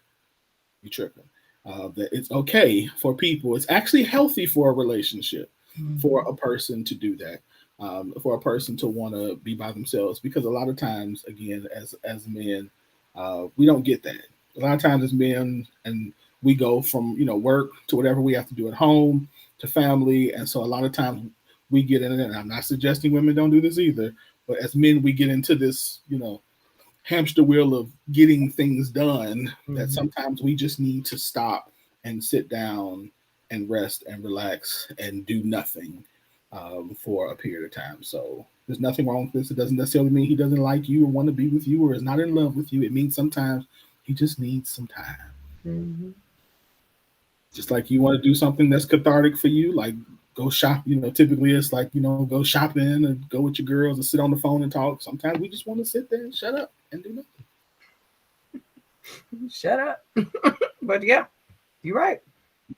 A: you're tripping. That it's okay for people. It's actually healthy for a relationship for a person to do that. For a person to want to be by themselves, because a lot of times, again, as men, we don't get that. A lot of times as men, and we go from, you know, work to whatever we have to do at home to family, and so a lot of times we get in it. And I'm not suggesting women don't do this either, but as men, we get into this, you know, hamster wheel of getting things done that sometimes we just need to stop and sit down and rest and relax and do nothing for a period of time. So there's nothing wrong with this. It doesn't necessarily mean he doesn't like you or want to be with you or is not in love with you. It means sometimes he just needs some time. Just like you want to do something that's cathartic for you, like go shop. You know, typically it's like, you know, go shopping and go with your girls and sit on the phone and talk. Sometimes we just want to sit there and shut up and do
B: nothing. Shut up. But yeah, you're right.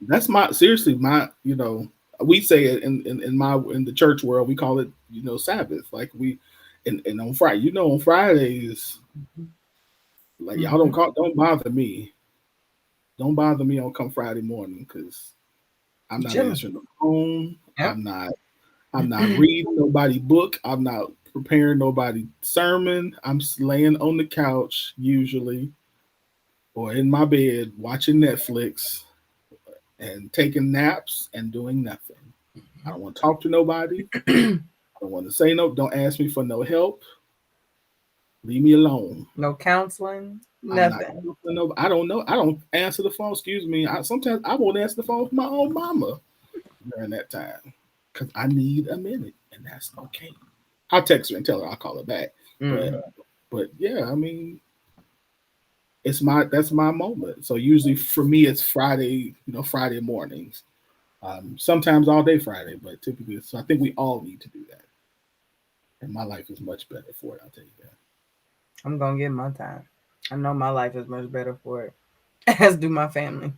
A: That's seriously my, you know, we say it in the church world, we call it, you know, Sabbath. Like and on Friday, you know, on Fridays, like y'all don't bother me. Don't bother me on come Friday morning, because I'm not answering the phone. Yep. I'm not reading nobody book. I'm not preparing nobody sermon. I'm laying on the couch usually, or in my bed watching Netflix, and taking naps and doing nothing. I don't want to talk to nobody. I don't want to say no. Don't ask me for no help. Leave me alone.
B: No counseling,
A: I'm not
B: nothing.
A: talking to nobody. I don't know. I don't answer the phone. Excuse me. Sometimes I won't answer the phone for my own mama during that time because I need a minute, and that's okay. I'll text her and tell her I'll call her back. But
B: Mhm.
A: but yeah, I mean, that's my moment. So usually for me, it's Friday. Friday mornings. Sometimes all day Friday, but typically. So I think we all need to do that, and my life is much better for it. I'll tell you that.
B: I'm gonna get my time. I know my life is much better for it, as do my family.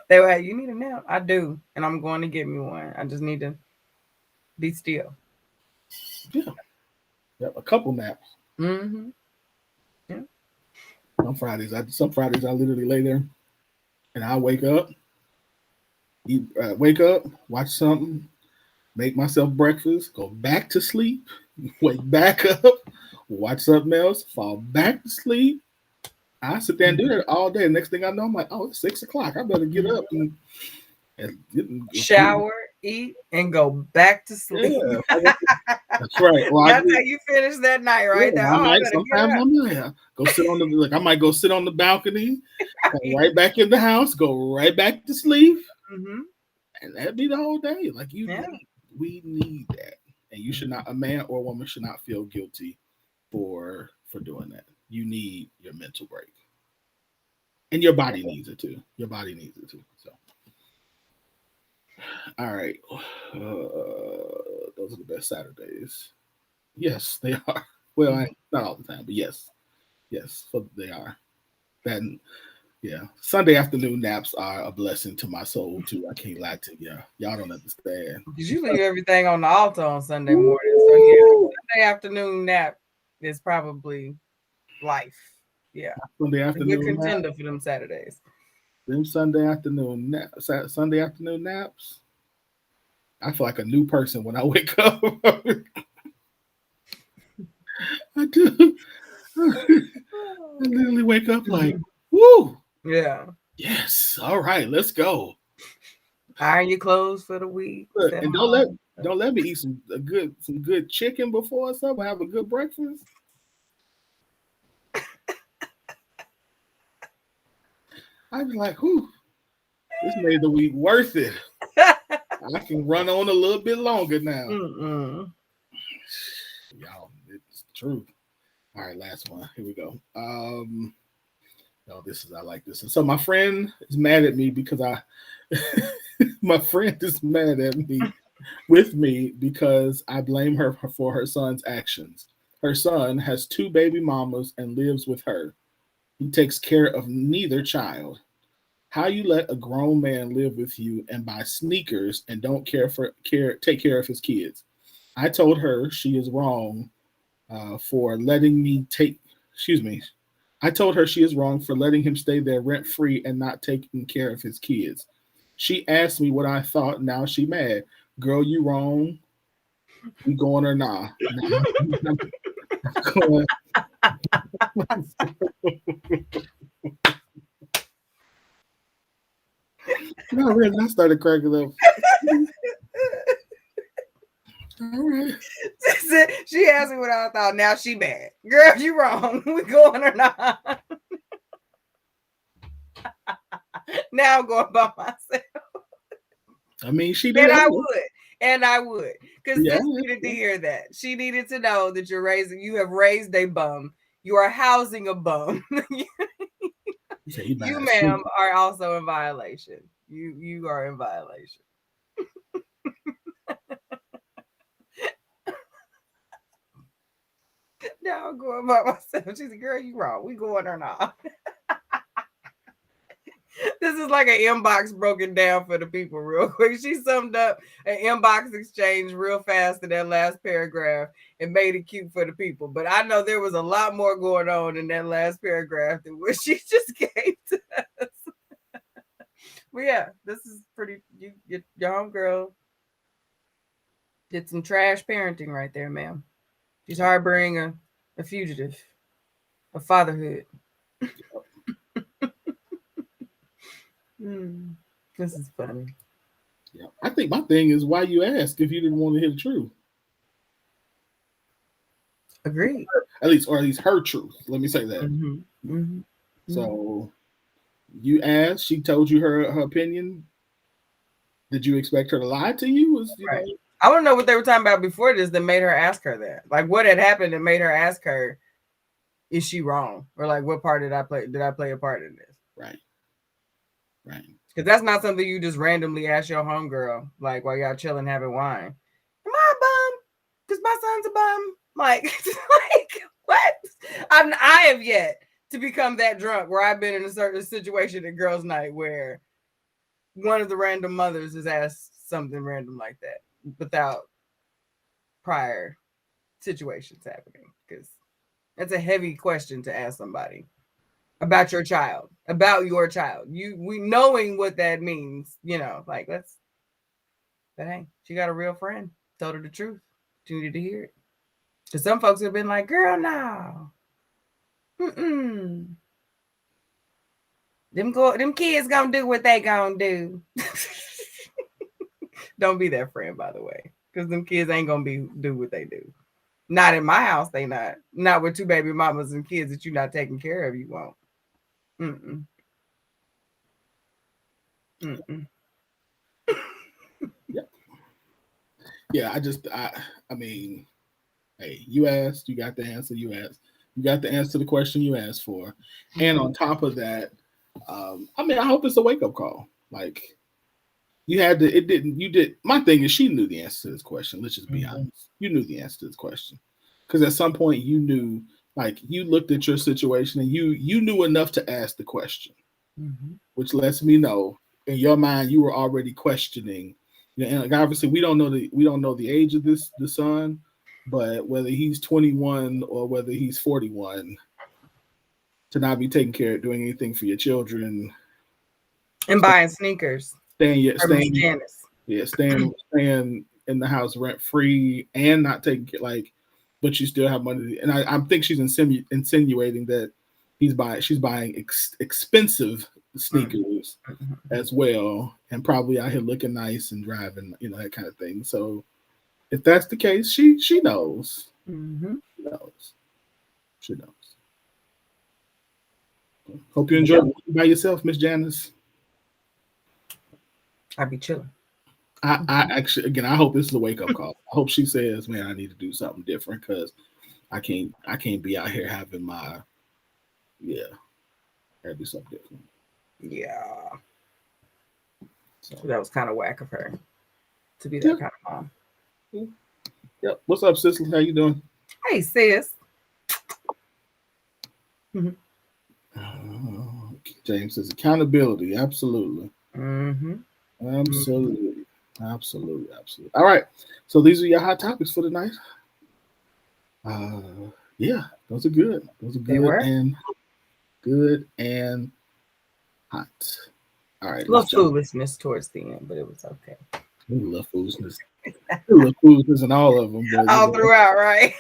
B: They were like, "You need a nap." I do, and I'm going to get me one. I just need to be still.
A: Yeah, yep, a couple naps.
B: Mm-hmm. Yeah.
A: Some Fridays I literally lay there and I wake up, watch something, make myself breakfast, go back to sleep, wake back up, watch something else, fall back to sleep. I sit there and do that all day. Next thing I know, I'm like, oh, it's 6 o'clock. I better get up and
B: Shower, eat, and go back to sleep.
A: yeah. That's right. Well, I
B: That's how
A: do.
B: you finish that night, right there.
A: Yeah, I
B: Oh, I
A: might.
B: better get
A: Sometimes I might go sit on the like. I might go sit on the balcony, come
B: up.
A: right back in the house, go right back to sleep,
B: Mm-hmm.
A: and that'd be the whole day. Like
B: Yeah.
A: we need that, and you should not. A man or a woman should not feel guilty for doing that. You need your mental break, and your body needs it too. Your body needs it too. So, all right, those are the best Saturdays. Yes, they are. Well, not all the time, but yes, so they are. That yeah, Sunday afternoon naps are a blessing to my soul too. I can't lie to you. Y'all don't understand.
B: Because you leave everything on the altar on Sunday morning. So yeah,
A: Woo!
B: Sunday afternoon nap is probably life. Yeah.
A: Sunday
B: A good
A: afternoon nap.
B: contender for them Saturdays.
A: Them Sunday afternoon naps. I feel like a new person when I wake up. I do. I literally wake up like, woo,
B: Yeah.
A: yes, all right, let's go.
B: Iron your clothes for the week.
A: Look,
B: Set
A: and
B: 'em home.
A: don't let me eat some good chicken before or something. Have a good breakfast. I was like, whew, this made the week worth it. I can run on a little bit longer now.
B: Mm-mm.
A: Y'all, it's the truth. All right, last one. Here we go. No, I like this. And so my friend is mad at me because my friend is mad at me with me because I blame her for her son's actions. Her son has two baby mamas and lives with her. He takes care of neither child. How you let a grown man live with you and buy sneakers and don't take care of his kids? I told her she is wrong for letting me take. Excuse me. I told her she is wrong for letting him stay there rent free and not taking care of his kids. She asked me what I thought. Now she mad. Girl, you wrong. We going or nah? Nah, I'm going. No, really. I started cracking up. All right.
B: She asked me what I thought. Now she mad. Girl, you wrong. We going or not? Now I'm going by myself.
A: I mean, she did.
B: And I
A: Ask.
B: would. And I would. Because
A: Yeah.
B: this needed to hear that. She needed to know that you have raised a bum. You are housing a bum.
A: He said he
B: You,
A: buying
B: ma'am,
A: sneakers.
B: are also in violation. You are in violation. Now I'm going by myself. She said, girl, you wrong. We going or not? This is like an inbox broken down for the people real quick. She summed up an inbox exchange real fast in that last paragraph and made it cute for the people. But I know there was a lot more going on in that last paragraph than what she just gave to us. But yeah, this is pretty. Your homegirl did some trash parenting right there, ma'am. She's harboring a fugitive of fatherhood. This is funny.
A: Yeah. I think my thing is why you ask if you didn't want to hear the truth.
B: Agreed.
A: Or at least her truth. Let me say that.
B: Mm-hmm. Mm-hmm.
A: So you asked, she told you her opinion. Did you expect her to lie to you?
B: Right. I want to know what they were talking about before this that made her ask her that. Like, what had happened that made her ask her, is she wrong? Or like, what part did I play? Did I play a part in this?
A: Right.
B: Because that's not something you just randomly ask your homegirl, like, while y'all chilling having wine. Am I a bum? Because my son's a bum? Like, like what? I have yet to become that drunk where I've been in a certain situation at girls' night where one of the random mothers has asked something random like that without prior situations happening, because that's a heavy question to ask somebody about your child, we knowing what that means, like, but hey, she got a real friend, told her the truth, she needed to hear it, because some folks have been like, girl, no, them kids gonna do what they gonna do. Don't be that friend, by the way, because them kids ain't gonna do what they do. Not in my house, they not with two baby mamas and kids that you're not taking care of. You won't.
A: Yeah. I mean, hey, you asked, you got the answer you asked. You got the answer to the question you asked for. And on top of that, I mean, I hope it's a wake up call. Like, my thing is she knew the answer to this question. Let's just be honest. You knew the answer to this question. Because at some point you knew, like, you looked at your situation and you knew enough to ask the question, which lets me know in your mind you were already questioning. And like, obviously we don't know the age of the son, but whether he's 21 or whether he's 41, to not be taking care of doing anything for your children
B: and buying sneakers,
A: staying
B: Janice.
A: staying in the house rent free and not taking care, like, but you still have money. And I think she's insinuating that she's buying expensive sneakers as well, and probably out here looking nice and driving, that kind of thing. So if that's the case, she knows. She knows. Hope you enjoy by yourself, Miss Janice.
B: I'd be chilling.
A: I actually, again, I hope this is a wake up call. I hope she says, "Man, I need to do something different because I can't be out here having my gotta do something different."
B: Yeah. So that was kind of whack of her to be that kind of mom.
A: Yep. What's up, sis? How you doing?
B: Hey, sis.
A: James says accountability. Absolutely. Absolutely. All right. So these are your hot topics for tonight. Yeah, those are good. Those are good and hot. All right.
B: A little foolishness towards the end, but it was okay.
A: We love foolishness. We love foolishness in all of them. But,
B: all throughout, right?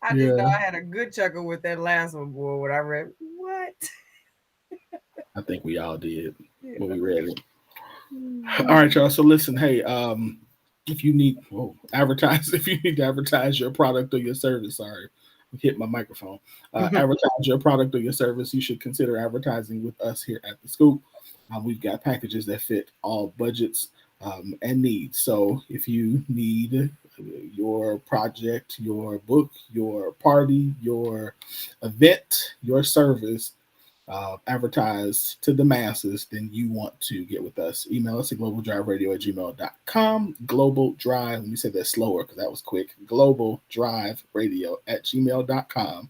B: I just know I had a good chuckle with that last one, boy, when I read what?
A: I think we all did when we read it. All right, y'all. So listen, hey, if you need to advertise your product or your service, sorry, I hit my microphone. Advertise your product or your service, you should consider advertising with us here at the Scoop. We've got packages that fit all budgets and needs. So if you need your project, your book, your party, your event, your service advertised to the masses, then you want to get with us. Email us at globaldriveradio@gmail.com. Global Drive, let me say that slower because that was quick. globaldriveradio@gmail.com.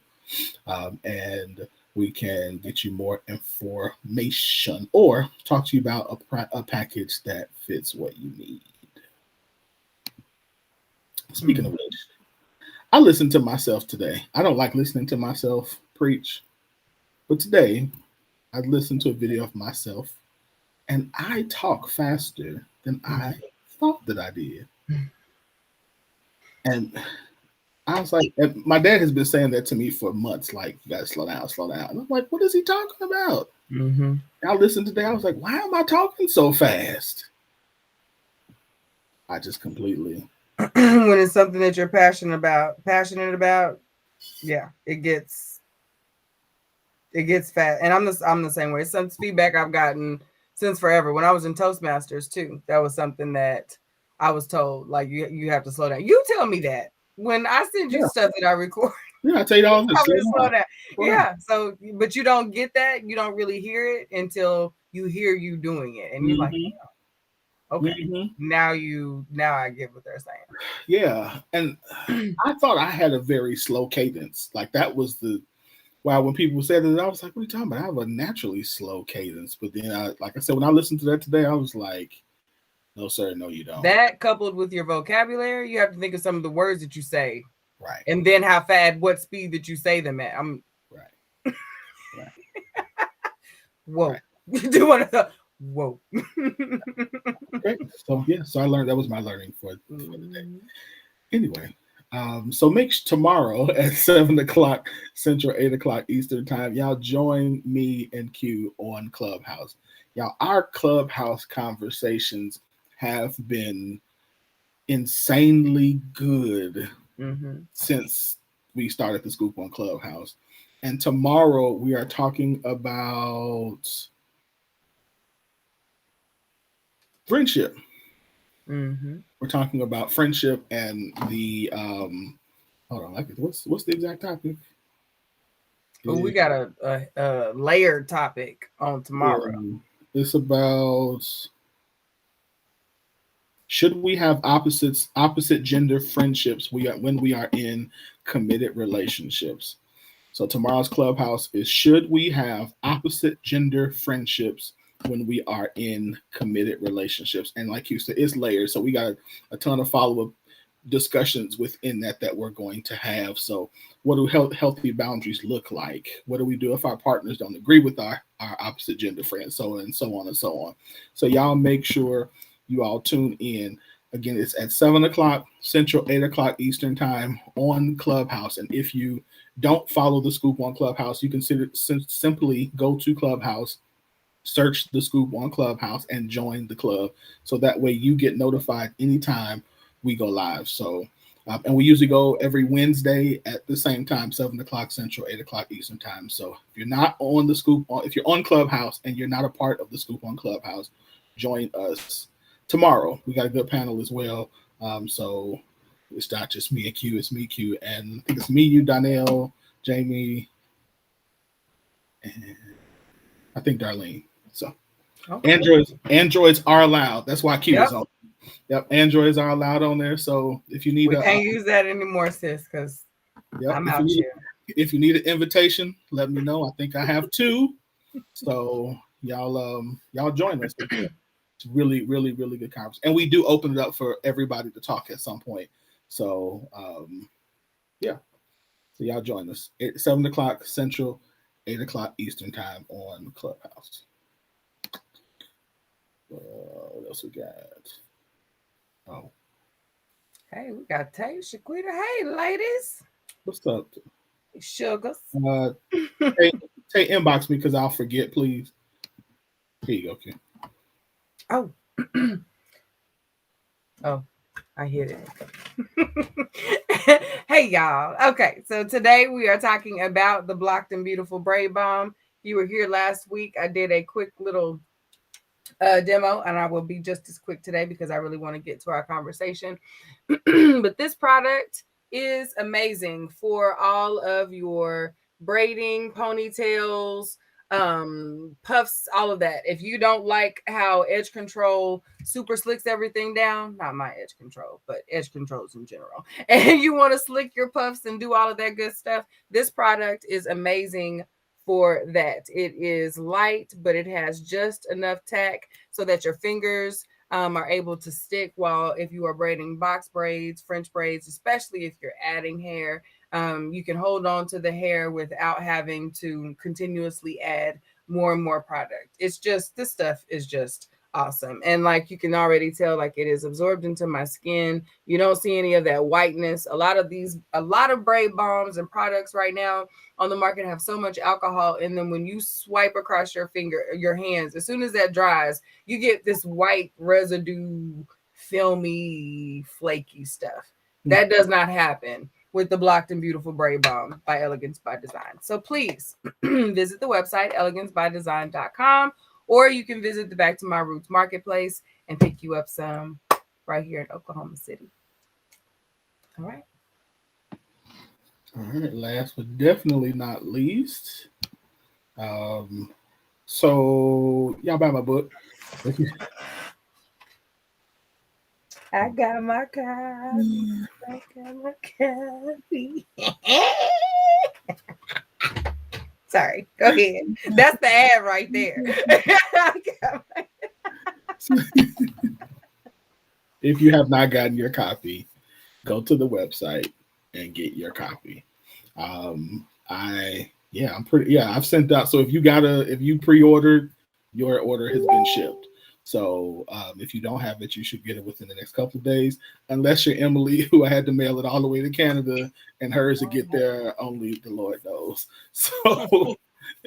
A: And we can get you more information or talk to you about a package that fits what you need. Speaking of which, I listened to myself today. I don't like listening to myself preach, but today I listened to a video of myself and I talk faster than I thought that I did. And I was like, my dad has been saying that to me for months, like, you gotta slow down, slow down. And I'm like, what is he talking about?
B: Mm-hmm.
A: I listened today. I was like, why am I talking so fast? I just completely.
B: When it's something that you're passionate about, yeah, it gets fat. And I'm the same way. Some feedback I've gotten since forever. When I was in Toastmasters too, that was something that I was told, like, you have to slow down. You tell me that when I send you
A: Yeah.
B: stuff that I record.
A: Yeah, I tell you all this.
B: Tell me
A: Slow
B: to slow
A: down.
B: down.
A: Slow down.
B: Yeah. So, but you don't get that. You don't really hear it until you hear you doing it, and you're like,
A: Mm-hmm.
B: okay,
A: Mm-hmm.
B: now I get what they're
A: Yeah. And
B: saying.
A: I thought I had a very slow cadence. Like that was the wow, when people said it, I was like, what are you talking about? I have a naturally slow cadence. But then like I said, when I listened to that today, I was like, no, sir, no, you don't.
B: That coupled with your vocabulary, you have to think of some of the words that you say,
A: Right.
B: and then how fast, what speed that you say them at. I'm
A: Right. Right.
B: whoa.
A: Right.
B: You do want to whoa.
A: Okay. So yeah, so I learned that was my learning for the day. Anyway, so tomorrow at 7 o'clock Central, 8 o'clock Eastern time, y'all join me and Q on Clubhouse. Y'all, our Clubhouse conversations have been insanely good
B: Mm-hmm.
A: since we started the Scoop on Clubhouse. And tomorrow we are talking about friendship.
B: Mm-hmm.
A: We're talking about friendship and the hold on, like what's the exact topic?
B: Well, we
A: It,
B: got a layered topic on tomorrow.
A: it's about should we have opposite gender friendships when we are in committed relationships. So tomorrow's clubhouse is should we have opposite gender friendships when we are in committed relationships? And like you said, it's layered. So we got a ton of follow up discussions within that we're going to have. So what do healthy boundaries look like? What do we do if our partners don't agree with our opposite gender friends? So and so on and so on. So y'all make sure you all tune in. Again, it's at 7 o'clock Central, 8 o'clock Eastern time on Clubhouse. And if you don't follow the Scoop on Clubhouse, you can simply go to Clubhouse, search the Scoop on Clubhouse, and join the club. So that way you get notified anytime we go live. So, and we usually go every Wednesday at the same time, 7 o'clock Central, 8 o'clock Eastern time. So if you're not on the Scoop, if you're on Clubhouse and you're not a part of the Scoop on Clubhouse, join us tomorrow. We got a good panel as well. So it's not just me and Q, it's me, Q, and I think it's me, you, Donnell, Jamie, and I think Darlene. So
B: Okay.
A: Androids are allowed. That's why Q
B: Yep.
A: is on. Yep, Androids are allowed on there. So if you need
B: We can't use that anymore, sis, because
A: yep,
B: I'm out here.
A: if you need an invitation, let me know. I think I have two. So y'all join us. It's really, really, really good conference, and we do open it up for everybody to talk at some point. So yeah, so y'all join us at 7 o'clock Central, 8 o'clock Eastern time on Clubhouse. What else we got? Oh,
B: Hey, we got Tay, Shaquita. Hey, ladies.
A: what's up?
B: Sugars.
A: Uh, hey, inbox me because I'll forget, please. Here you go, Kim.
B: Oh. Oh, I hit it. Hey, y'all. Okay, so today we are talking about the Blocked and Beautiful Braid Bomb. If you were here last week, I did a quick little demo, and I will be just as quick today because I really want to get to our conversation. But this product is amazing for all of your braiding, ponytails, puffs, all of that. If you don't like how edge control super slicks everything down, not my edge control, but edge controls in general, and you want to slick your puffs and do all of that good stuff, this product is amazing for that. It is light, but it has just enough tack so that your fingers are able to stick while if you are braiding box braids, French braids, especially if you're adding hair, you can hold on to the hair without having to continuously add more and more product. It's just, this stuff is just awesome. And like you can already tell, like it is absorbed into my skin. You don't see any of that whiteness. A lot of braid balms and products right now on the market have so much alcohol in them. When you swipe across your hands, as soon as that dries, you get this white residue, filmy, flaky stuff. That does not happen with the Blocked and Beautiful Braid Balm by Elegance by Design. So please visit the website elegancebydesign.com, or you can visit the Back to My Roots Marketplace and pick you up some right here in Oklahoma City. All right.
A: All right. Last but definitely not least. So y'all buy my book.
B: I got my coffee. I got my coffee. Sorry, go ahead. That's the ad right there.
A: If you have not gotten your copy, go to the website and get your copy. I've sent out. So if you pre-ordered, your order has been shipped. So if you don't have it, you should get it within the next couple of days, unless you're Emily, who I had to mail it all the way to Canada, and hers to get there only the Lord knows. So,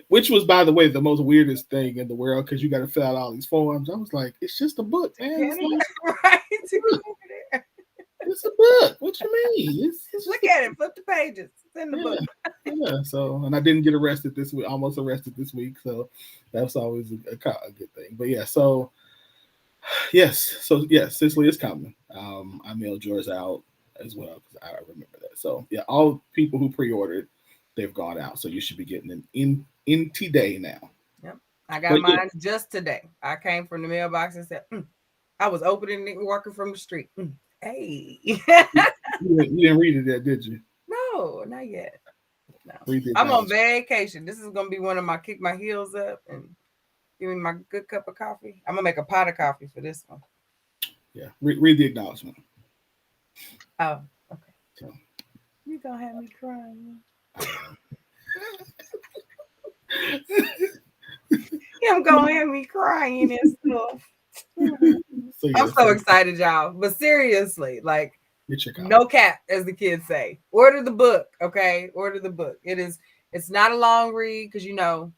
A: which was, by the way, the most weirdest thing in the world, because you got to fill out all these forms. I was like, it's just a book, man. It's a book. What you mean? It's
B: Look at it. Flip the pages. It's in the book.
A: Yeah. So, and I didn't get arrested this week. Almost arrested this week. So that's always a good thing. But yeah. So yes. So yes, Cicely is coming. I mailed yours out as well because I remember that. So yeah, all people who pre-ordered, they've gone out. So you should be getting them in today now.
B: Yep. I got mine just today. I came from the mailbox and said, I was opening it, walking from the street. Hey. You
A: didn't read it yet, did you?
B: No, not yet. No.
A: Read it
B: I'm
A: now.
B: on vacation. This is gonna be one of my kick my heels up and give me my good cup of coffee. I'm gonna make a pot of coffee for this one.
A: Yeah. Read the acknowledgement.
B: Oh, okay. So you gonna have me crying. I'm gonna have me crying and stuff. I'm so excited, y'all. But seriously, like, no cap, as the kids say. Order the book, okay? Order the book. It's not a long read, because y'all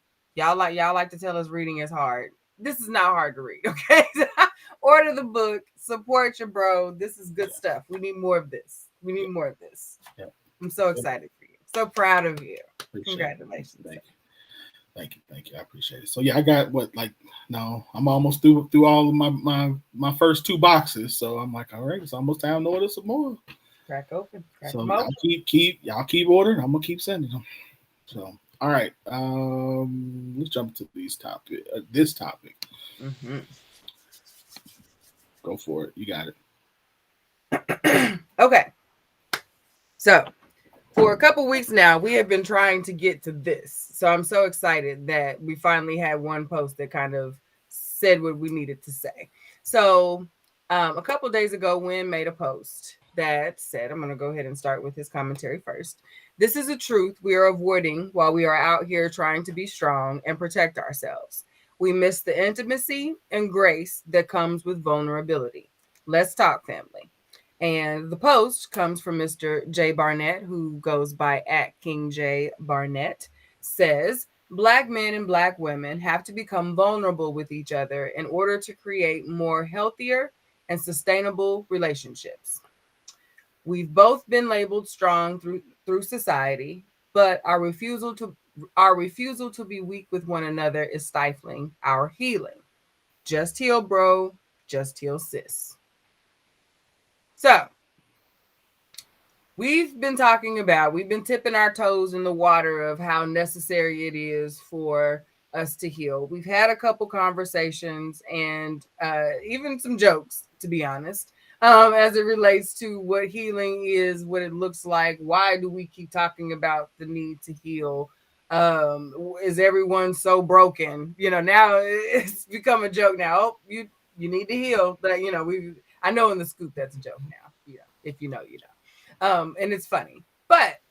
B: like to tell us reading is hard. This is not hard to read, okay? Order the book, support your bro. This is good stuff. We need more of this. Yeah. I'm so excited for you. So proud of you. Congratulations.
A: Thank you. I appreciate it. So yeah, I got I'm almost through all of my first 2 boxes. So I'm like, all right, it's almost time to order some more.
B: Crack open.
A: So y'all keep ordering. I'm gonna keep sending them. So all right, let's jump to this topic.
B: Mm-hmm.
A: Go for it. You got it.
B: Okay. So for a couple weeks now, we have been trying to get to this. So I'm so excited that we finally had one post that kind of said what we needed to say. So a couple days ago, Win made a post that said, I'm going to go ahead and start with his commentary first. This is a truth we are avoiding while we are out here trying to be strong and protect ourselves. We miss the intimacy and grace that comes with vulnerability. Let's talk, family. And the post comes from Mr. J. Barnett, who goes by @KingJ_Barnett, says, Black men and Black women have to become vulnerable with each other in order to create more healthier and sustainable relationships. We've both been labeled strong through society, but our refusal to be weak with one another is stifling our healing. Just heal, bro. Just heal, sis. So, we've been tipping our toes in the water of how necessary it is for us to heal. We've had a couple conversations and even some jokes, to be honest, as it relates to what healing is, what it looks like. Why do we keep talking about the need to heal? Is everyone so broken? Now it's become a joke now. Oh, you need to heal. But, I know in the scoop that's a joke now. If you know, you know. And it's funny. But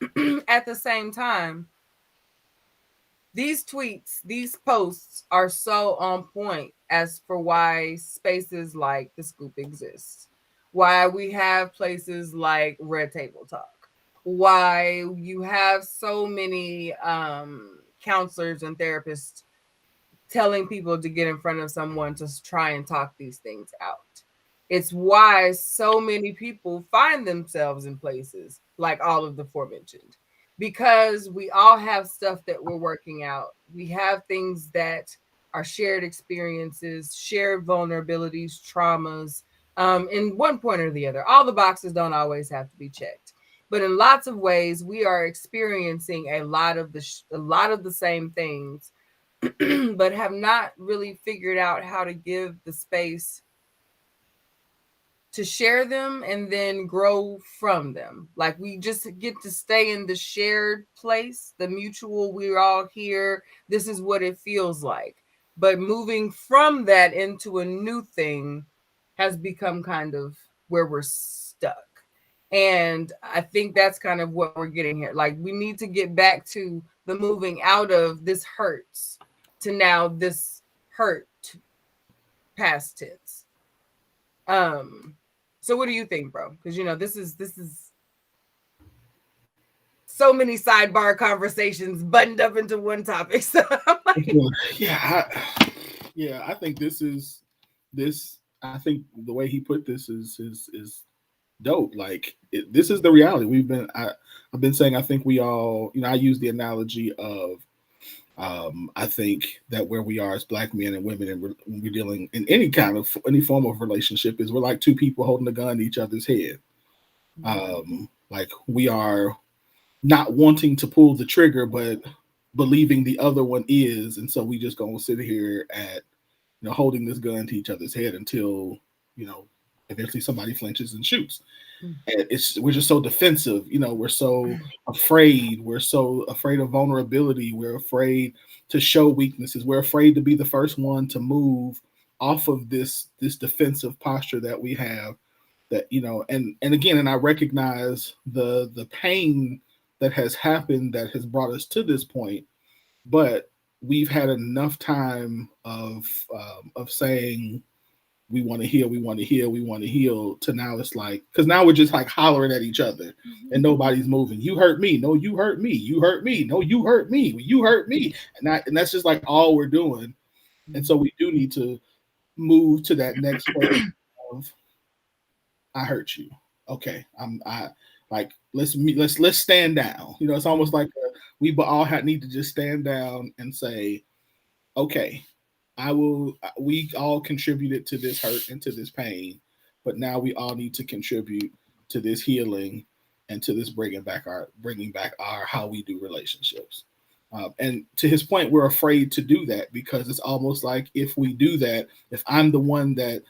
B: at the same time, these tweets, these posts are so on point as for why spaces like the Scoop exist, why we have places like Red Table Talk, why you have so many counselors and therapists telling people to get in front of someone to try and talk these things out. It's why so many people find themselves in places like all of the aforementioned, because we all have stuff that we're working out. We have things that are shared experiences, shared vulnerabilities, traumas, in one point or the other. All the boxes don't always have to be checked, but in lots of ways, we are experiencing a lot of the same things, but have not really figured out how to give the space to share them and then grow from them. Like we just get to stay in the shared place, the mutual, we're all here. This is what it feels like. But moving from that into a new thing has become kind of where we're stuck. And I think that's kind of what we're getting here. Like we need to get back to the moving out of this hurts to now this hurt past tense. Um, so what do you think, bro? Because this is so many sidebar conversations buttoned up into one topic. So I'm like,
A: yeah, I think this. I think the way he put this is dope. Like this is the reality. I've been saying. I think we all. I use the analogy of. I think that where we are as black men and women, and when we're dealing in any form of relationship, is we're like two people holding a gun to each other's head. Like we are not wanting to pull the trigger, but believing the other one is, and so we just gonna sit here at holding this gun to each other's head until you know eventually somebody flinches and shoots. And we're just so defensive, we're so afraid. We're so afraid of vulnerability. We're afraid to show weaknesses. We're afraid to be the first one to move off of this defensive posture that we have. That and again, and I recognize the pain that has happened that has brought us to this point, but we've had enough time of saying we want to heal, we want to heal, we want to heal, to now it's like, because now we're just like hollering at each other and nobody's moving. You hurt me. No, you hurt me. You hurt me. No, you hurt me. You hurt me. And that's just like all we're doing. And so we do need to move to that next place of I hurt you. Okay. I like, let's stand down. It's almost like we all need to just stand down and say, okay, we all contributed to this hurt and to this pain, but now we all need to contribute to this healing and to this bringing back our how we do relationships. And to his point, we're afraid to do that because it's almost like if we do that, if I'm the one that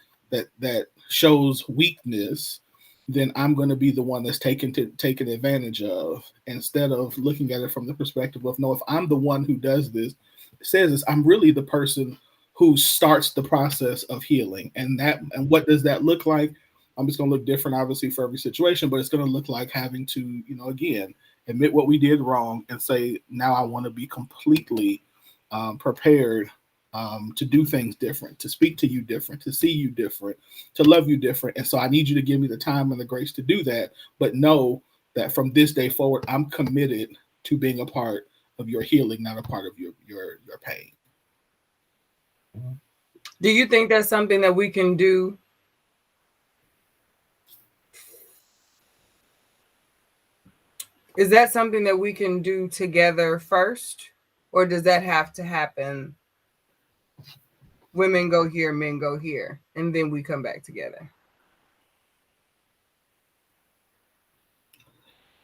A: shows weakness, then I'm going to be the one that's taken advantage of, instead of looking at it from the perspective of, no, if I'm the one who does this, says this, I'm really the person who starts the process of healing. And what does that look like? I'm just going to look different, obviously, for every situation, but it's going to look like having to, again, admit what we did wrong and say, now I want to be completely prepared to do things different, to speak to you different, to see you different, to love you different. And so I need you to give me the time and the grace to do that. But know that from this day forward, I'm committed to being a part of your healing, not a part of your pain.
B: do you think that's something that we can do? Is that something that we can do together first? Or does that have to happen? Women go here, men go here, and then we come back together.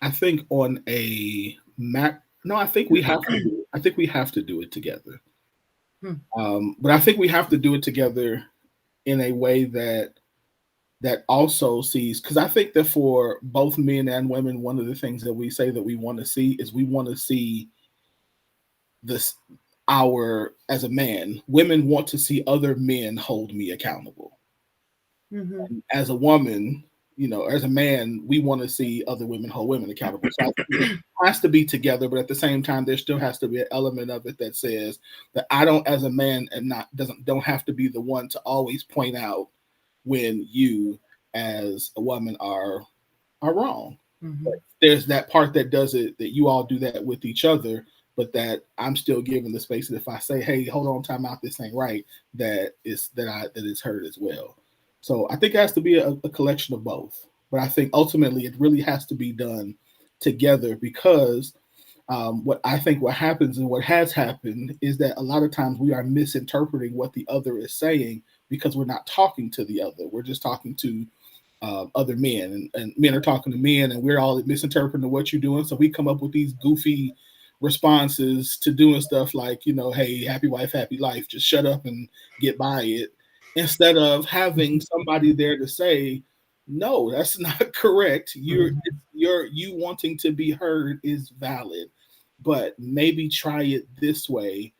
A: I think on a map, no, I think we have to. I think we have to do it together. But I think we have to do it together in a way that also sees, because I think that for both men and women, one of the things that we say that we want to see is we want to see this as a man, women want to see other men hold me accountable.
B: Mm-hmm.
A: As a woman, as a man, we want to see other women hold women accountable. So it has to be together, but at the same time, there still has to be an element of it that says that I don't, as a man, and don't have to be the one to always point out when you, as a woman, are wrong.
B: Mm-hmm.
A: There's that part that does it, that you all do that with each other, but that I'm still given the space that if I say, hey, hold on, time out, this ain't right, that it's heard as well. So I think it has to be a collection of both. But I think ultimately it really has to be done together, because what happens and what has happened is that a lot of times we are misinterpreting what the other is saying because we're not talking to the other. We're just talking to other men, and men are talking to men, and we're all misinterpreting what you're doing. So we come up with these goofy responses to doing stuff like, hey, happy wife, happy life, just shut up and get by it, instead of having somebody there to say, no, that's not correct. You wanting to be heard is valid, but maybe try it this way,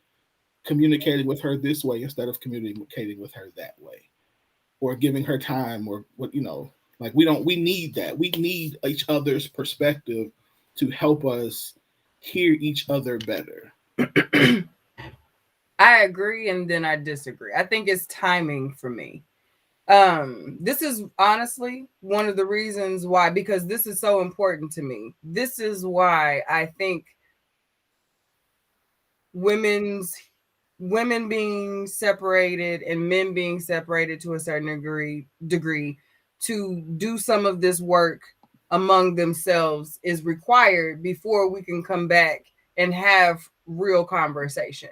A: communicating with her this way instead of communicating with her that way, or giving her time, or what, like we need that. We need each other's perspective to help us hear each other better.
B: I agree and then I disagree. I think it's timing for me. This is honestly one of the reasons why, because this is so important to me. This is why I think women being separated and men being separated to a certain degree to do some of this work among themselves is required before we can come back and have real conversation.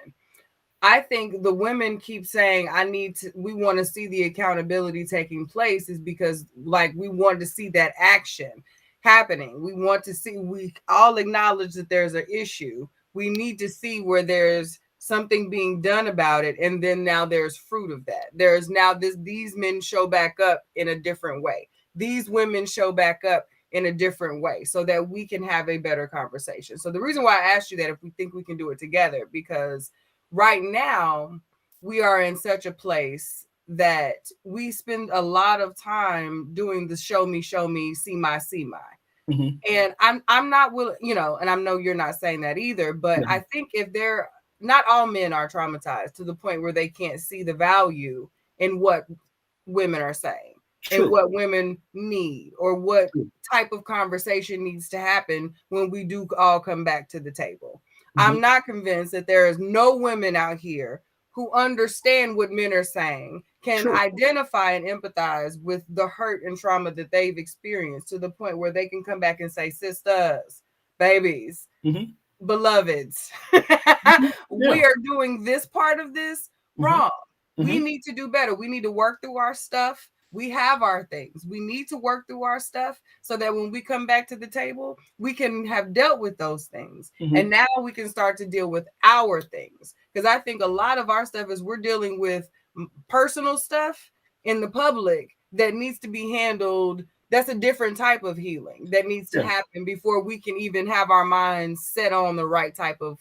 B: I think the women keep saying, we want to see the accountability taking place, is because like we want to see that action happening. We all acknowledge that there's an issue. We need to see where there's something being done about it. And then now there's fruit of that. There's now these men show back up in a different way. These women show back up in a different way so that we can have a better conversation. So the reason why I asked you that, if we think we can do it together, because right now we are in such a place that we spend a lot of time doing the show me, see my.
A: Mm-hmm.
B: And I'm not willing, and I know you're not saying that either, but
A: Yeah.
B: I think not all men are traumatized to the point where they can't see the value in what women are saying and what women need, or what type of conversation needs to happen when we do all come back to the table.
A: Mm-hmm.
B: I'm not convinced that there is no women out here who understand what men are saying, can identify and empathize with the hurt and trauma that they've experienced to the point where they can come back and say, sisters, babies,
A: Mm-hmm.
B: beloveds, we are doing this part of this wrong. We need to do better. We need to work through our stuff. We have our things. We need to work through our stuff so that when we come back to the table, we can have dealt with those things. And now we can start to deal with our things. Because I think a lot of our stuff is we're dealing with personal stuff in the public that needs to be handled. That's a different type of healing that needs to happen before we can even have our minds set on the right type of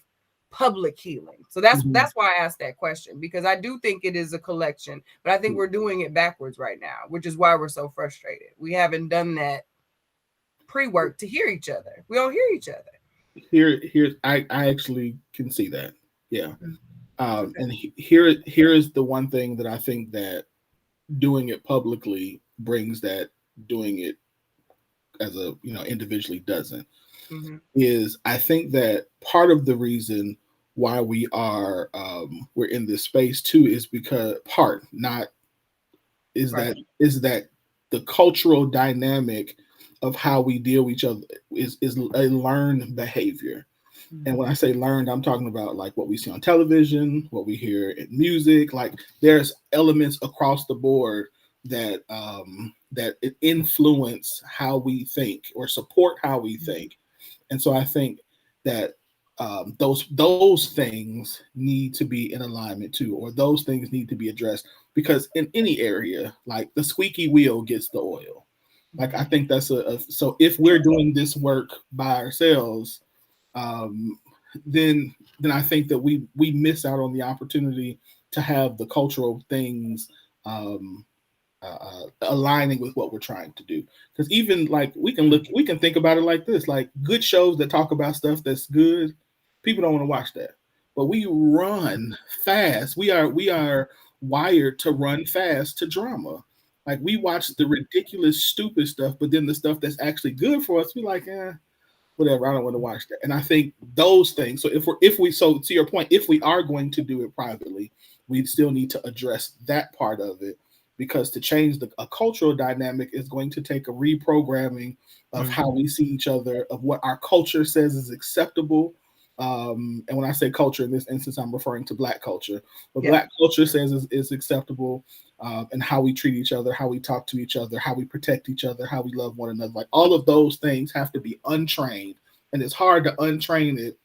B: public healing. So that's why I asked that question, because I do think it is a collection, but I think we're doing it backwards right now, which is why we're so frustrated. We haven't done that pre-work to hear each other. We don't hear each other.
A: I actually can see that. Yeah.
B: Okay.
A: And here is the one thing that I think that doing it publicly brings that doing it as a individually doesn't. Is I think that part of the reason why we're in this space too is because not is that the cultural dynamic of how we deal with each other is a learned behavior. And when I say learned, I'm talking about like what we see on television, what we hear in music. Like there's elements across the board that that it influence how we think or support how we think. And so I think that those things need to be in alignment too, or those things need to be addressed, because in any area, like the squeaky wheel gets the oil. Like I think that's so if we're doing this work by ourselves, um, then I think that we miss out on the opportunity to have the cultural things aligning with what we're trying to do. Because even like we can think about it like this: like good shows that talk about stuff that's good, people don't want to watch that. But we run fast. We are wired to run fast to drama. Like we watch the ridiculous, stupid stuff, but then the stuff that's actually good for us, we like, whatever. I don't want to watch that. And I think those things. So so to your point, if we are going to do it privately, we still need to address that part of it, because to change a cultural dynamic is going to take a reprogramming of how we see each other, of what our culture says is acceptable. And when I say culture in this instance, I'm referring to Black culture. What Black culture says is acceptable, and how we treat each other, how we talk to each other, how we protect each other, how we love one another. Like all of those things have to be untrained, and it's hard to untrain it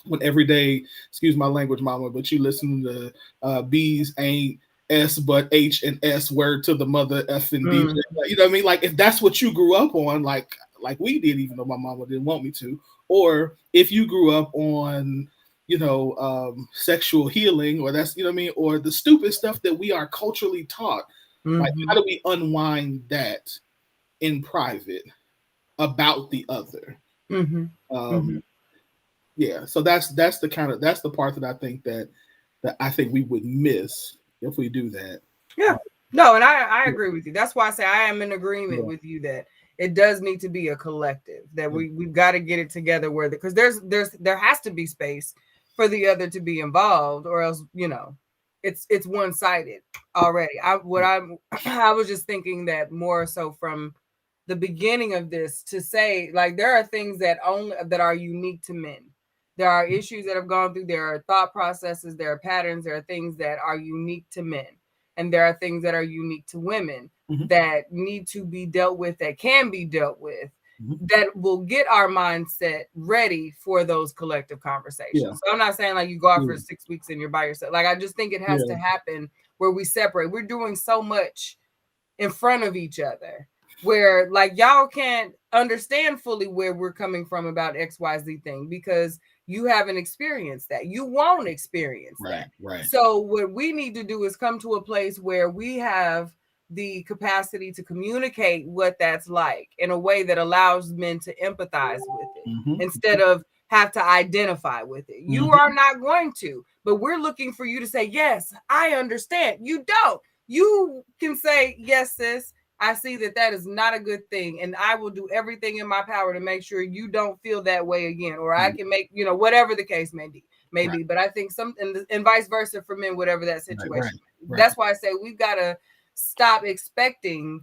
A: when every day, excuse my language, mama, but you listen to B's ain't S but H and S word to the mother F and D. You know what I mean? Like if that's what you grew up on, like we did, even though my mama didn't want me to, or if you grew up on, sexual healing, or that's, you know what I mean, or the stupid stuff that we are culturally taught. Like how do we unwind that in private about the other? Yeah, so that's the part that I think that I think we would miss if we do that.
B: Yeah. No, and I agree with you. That's why I say I am in agreement with you that it does need to be a collective, that we've got to get it together where because there has to be space for the other to be involved, or else, it's one-sided already. I was just thinking that more so from the beginning of this, to say like there are things that are unique to men. There are issues that have gone through, there are thought processes, there are patterns, there are things that are unique to men. And there are things that are unique to women that need to be dealt with, that can be dealt with, that will get our mindset ready for those collective conversations. Yeah. So I'm not saying like you go out for 6 weeks and you're by yourself. Like, I just think it has to happen where we separate. We're doing so much in front of each other where like y'all can't understand fully where we're coming from about XYZ thing because you haven't experienced that. You won't experience that. Right. So what we need to do is come to a place where we have the capacity to communicate what that's like in a way that allows men to empathize with it instead of have to identify with it. You are not going to, but we're looking for you to say, yes, I understand. You don't. You can say, yes, sis, I see that is not a good thing. And I will do everything in my power to make sure you don't feel that way again. Or I can make, whatever the case may be. But I think and vice versa for men, whatever that situation. Right. That's why I say we've got to stop expecting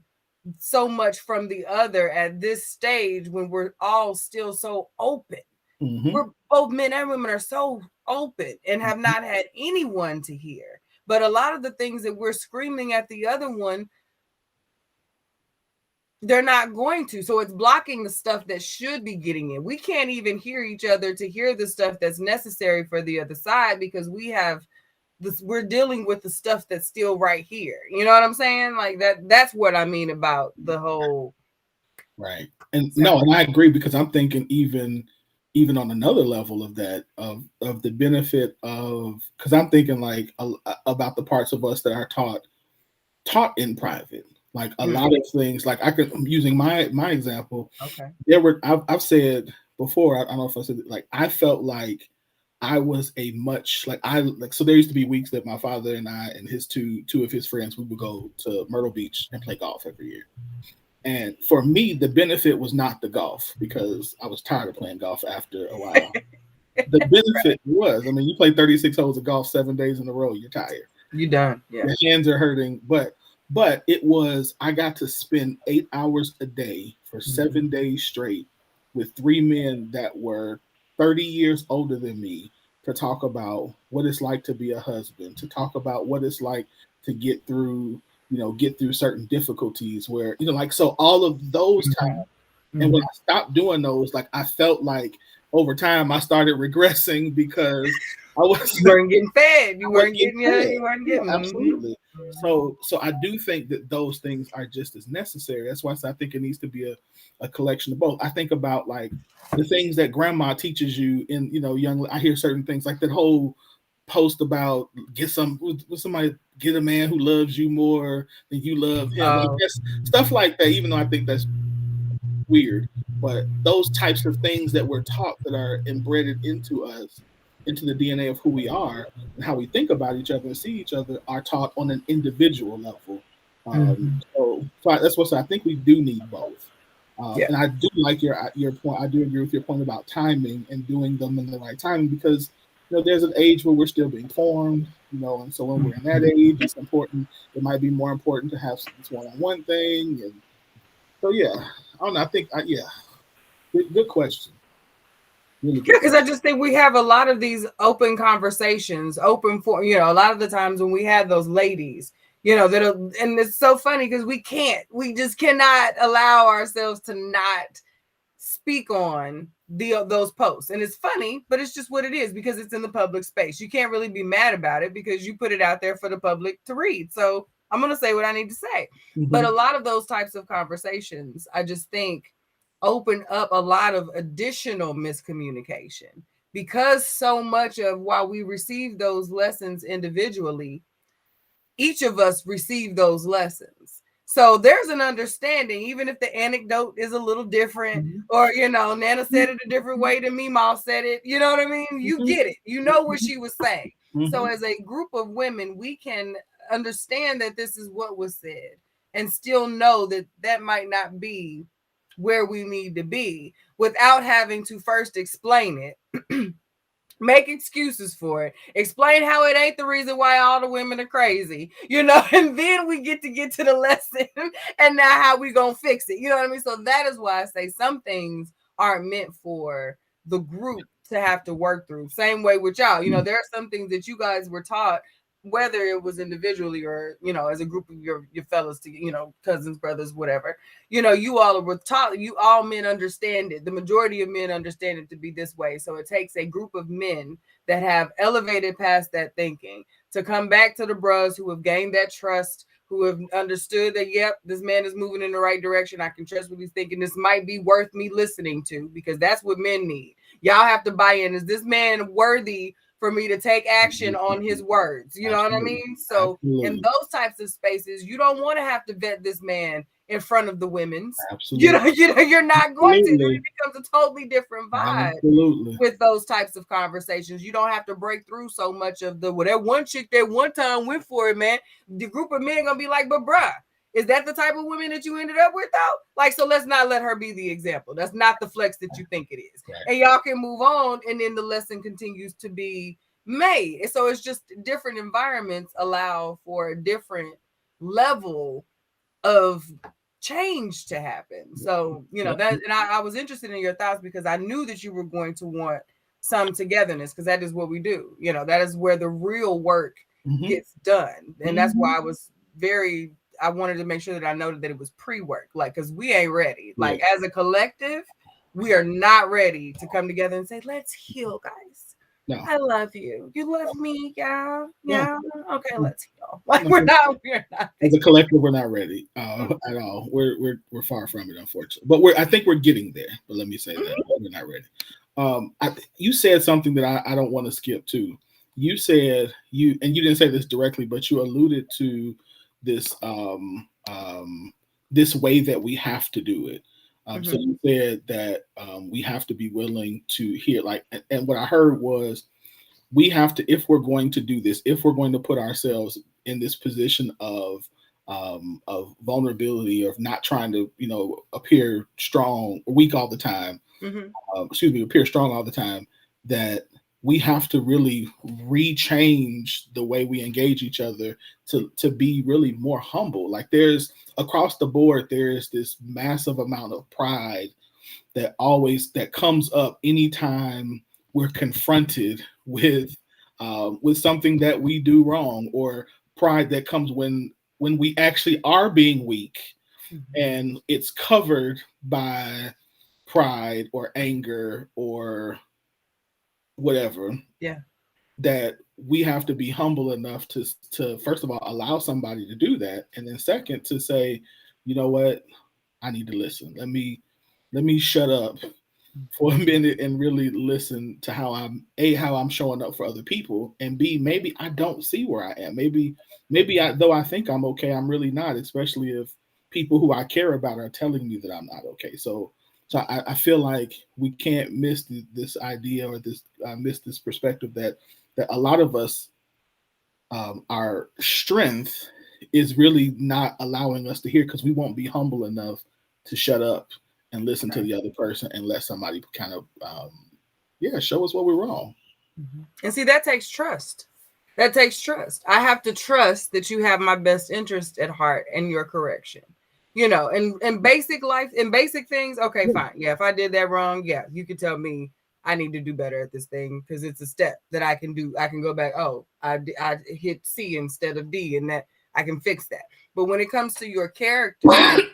B: so much from the other at this stage when we're all still so open. We're both men and women are so open and have not had anyone to hear. But a lot of the things that we're screaming at the other one, they're not going to. So it's blocking the stuff that should be getting in. We can't even hear each other to hear the stuff that's necessary for the other side because we're dealing with the stuff that's still right here. You know what I'm saying? Like that's what I mean about the whole.
A: Right. And and I agree because I'm thinking even on another level of that, of the benefit of, because I'm thinking like about the parts of us that are taught in private. Like a lot of things, like I'm using my example. Okay. I've said before, I don't know if I said it, like I felt like I was so there used to be weeks that my father and I and his two of his friends, we would go to Myrtle Beach and play golf every year. And for me, the benefit was not the golf because I was tired of playing golf after a while. The benefit was, I mean, you play 36 holes of golf 7 days in a row, you're tired.
B: You're done. Yeah.
A: Your hands are hurting, but it was, I got to spend 8 hours a day for 7 days straight with 3 men that were 30 years older than me to talk about what it's like to be a husband, to talk about what it's like to get through certain difficulties where, so all of those times. And when I stopped doing those, like I felt like over time I started regressing because
B: you weren't getting fed. You weren't getting
A: absolutely. So I do think that those things are just as necessary. That's why I think it needs to be a collection of both. I think about like the things that grandma teaches you in, young, I hear certain things like that whole post about with somebody get a man who loves you more than you love him. Like
B: Oh,
A: that's stuff like that. Even though I think that's weird, but those types of things that we're taught that are embedded into us, into the DNA of who we are and how we think about each other and see each other, are taught on an individual level.
B: mhm.
A: That's what I think we do need both.
B: Yeah.
A: And I do like your point. I do agree with your point about timing and doing them in the right timing because there's an age where we're still being formed, and so when we're in that age, it's important. It might be more important to have this one-on-one thing, and so yeah, I don't know. I think yeah, good question. Really
B: Yeah,
A: good
B: because
A: question.
B: I just think we have a lot of these open conversations, open for a lot of the times when we have those ladies, and it's so funny because we just cannot allow ourselves to not speak on those posts. And it's funny, but it's just what it is because it's in the public space. You can't really be mad about it because you put it out there for the public to read. So I'm going to say what I need to say. But a lot of those types of conversations, I just think open up a lot of additional miscommunication because so much of while we receive those lessons individually, each of us receive those lessons. So there's an understanding, even if the anecdote is a little different, or Nana said it a different way than Meemaw said it. You know what I mean? You get it. You know what she was saying. So as a group of women, we can understand that this is what was said and still know that that might not be where we need to be without having to first explain it. Make excuses for it, explain how it ain't the reason why all the women are crazy, and then we get to the lesson and now how we gonna fix it, you know what I mean? So that is why I say some things aren't meant for the group to have to work through. Same way with y'all, there are some things that you guys were taught, whether it was individually or as a group of your fellas, to cousins, brothers, whatever, you all were taught, you all men understand it. The majority of men understand it to be this way. So it takes a group of men that have elevated past that thinking to come back to the bros who have gained that trust, who have understood that, yep, this man is moving in the right direction. I can trust what he's thinking. This might be worth me listening to, because that's what men need. Y'all have to buy in. Is this man worthy for me to take action on his words? You know what I mean? So in those types of spaces, you don't want to have to vet this man in front of the women's.
A: Absolutely.
B: You're not going to. It becomes a totally different vibe.
A: Absolutely.
B: With those types of conversations. You don't have to break through so much of that one chick that one time went for it, man. The group of men gonna be like, but bruh, is that the type of woman that you ended up with though? Like, so let's not let her be the example. That's not the flex that you think it is. Right. And y'all can move on, and then the lesson continues to be made. And so it's just different environments allow for a different level of change to happen. So that, and I was interested in your thoughts because I knew that you were going to want some togetherness, because that is what we do. That is where the real work gets done. And that's why I wanted to make sure that I noted that it was pre-work, like, because we ain't ready. Like, as a collective, we are not ready to come together and say, let's heal, guys. No. I love you. You love me, y'all. Yeah. Okay, let's heal. Like, we're not.
A: As a collective, we're not ready at all. We're far from it, unfortunately. But I think we're getting there. But let me say that we're not ready. You said something that I don't want to skip too. You said and you didn't say this directly, but you alluded to this this way that we have to do it. So you said that we have to be willing to hear, like, and what I heard was, we have to, if we're going to do this, if we're going to put ourselves in this position of vulnerability, of not trying to, appear strong or weak all the time, appear strong all the time, that we have to really rechange the way we engage each other to be really more humble. Like, there's across the board, there's this massive amount of pride that comes up anytime we're confronted with something that we do wrong, or pride that comes when we actually are being weak, and it's covered by pride or anger or whatever.
B: Yeah.
A: That we have to be humble enough to first of all allow somebody to do that, and then second to say, you know what, I need to listen. Let me shut up for a minute and really listen to how I'm showing up for other people, and B, maybe I don't see where I am. Maybe though I think I'm okay, I'm really not, especially if people who I care about are telling me that I'm not okay. So I feel like we can't miss this idea, or this miss this perspective that a lot of us, our strength is really not allowing us to hear, because we won't be humble enough to shut up and listen to
B: Right.
A: the other person and let somebody kind of, yeah, show us what we're wrong.
B: And see, that takes trust. That takes trust. I have to trust that you have my best interest at heart and your correction. In basic life, in basic things, okay,
A: Yeah,
B: fine. Yeah, if I did that wrong, yeah, you can tell me I need to do better at this thing, because it's a step that I can do. I can go back. Oh, I hit C instead of D, and that I can fix that. But when it comes to your character,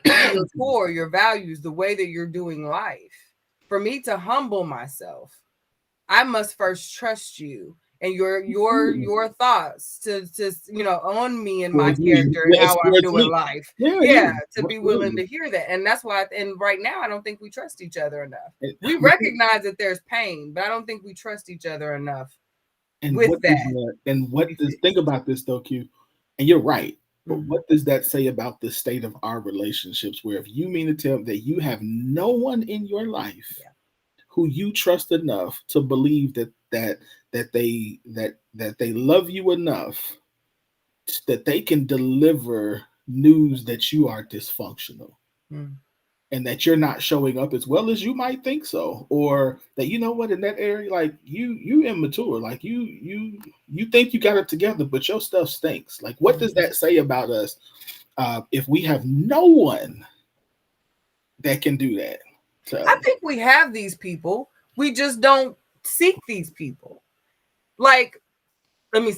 B: your core, your values, the way that you're doing life, for me to humble myself, I must first trust you and your your
A: absolutely.
B: your thoughts to on me and my
A: Towards me,
B: character and
A: yes,
B: how I'm
A: towards
B: doing
A: me.
B: life.
A: Yeah, yeah,
B: Yeah, to be willing
A: absolutely.
B: to hear that. And that's why, and right now I don't think we trust each other enough. We
A: But see,
B: recognize that there's pain, but I don't think we trust each other enough
A: and
B: with
A: what
B: that
A: does that, and
B: to be
A: what does, think
B: fixed.
A: about this though, Q, and you're right. But
B: Mhm.
A: what does that say about the state of our relationships? Where if you mean to tell that you have no one in your life
B: Yeah.
A: who you trust enough to believe that they love you enough that they can deliver news that you are dysfunctional,
B: Mm.
A: and that you're not showing up as well as you might think so, or that, you know what, in that area, like you immature, like you think you got it together, but your stuff stinks. Like, what does
B: Mhm.
A: that say about us, if we have no one that can do that to
B: I
A: us?
B: think we have these people. We just don't seek these people. Like, let me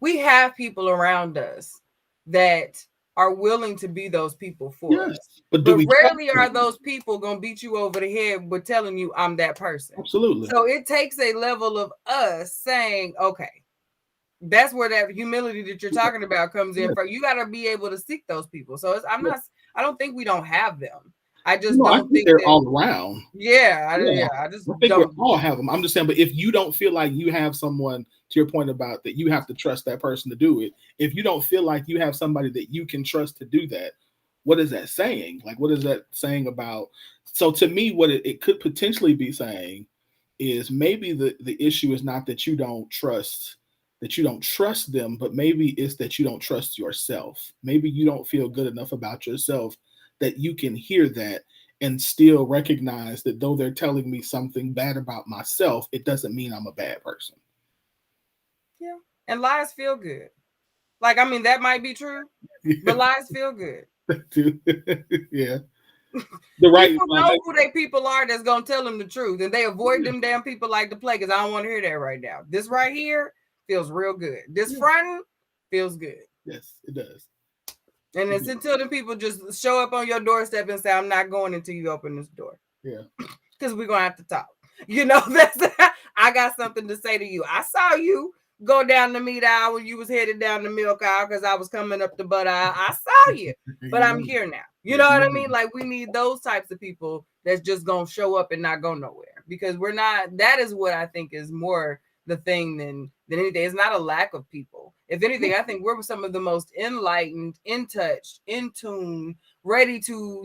B: we have people around us that are willing to be those people for
A: Yes,
B: us.
A: but do
B: But
A: we trust
B: rarely are
A: them?
B: those people going to beat you over the head with telling you I'm that person.
A: Absolutely.
B: So it takes a level of us saying, okay, that's where that humility that you're
A: Yeah,
B: talking about comes in
A: yeah,
B: from. You got to be able to seek those people. So
A: yeah.
B: I don't think we don't have them. I just
A: No, I
B: don't
A: think
B: think
A: they're
B: that,
A: all around. Yeah,
B: I just
A: I think we
B: don't.
A: all have them. I'm just saying, but if you don't feel like you have someone, to your point about that, you have to trust that person to do it. If you don't feel like you have somebody that you can trust to do that, what is that saying? Like, what is that saying about? So, to me, what it could potentially be saying is, maybe the issue is not that you don't trust them, but maybe it's that you don't trust yourself. Maybe you don't feel good enough about yourself that you can hear that and still recognize that, though they're telling me something bad about myself, it doesn't mean I'm a bad person.
B: Yeah. And lies feel good. Like, I mean, that might be true, but lies feel good.
A: Yeah, the right.
B: People know who they people are that's gonna tell them the truth, and they avoid them damn people like the plague. Because I don't want to hear that right now. This right here feels real good. This
A: Yeah,
B: fronting feels good.
A: yes, it does.
B: And
A: It
B: it's
A: does.
B: until the people just show up on your doorstep and say, "I'm not going until you open this door,"
A: Yeah,
B: because we're gonna have to talk. That's I got something to say to you. I saw you go down the meat aisle when you was headed down the milk aisle because I was coming up the butt aisle. I saw you, but
A: you
B: I'm
A: right.
B: here now. You know
A: Yes,
B: what I
A: you
B: mean? Like, we need those types of people that's just gonna show up and not go nowhere, because we're not. That is what I think is more the thing than anything. It's not a lack of people. If anything, I think we're some of the most enlightened, in touch, in tune, ready to,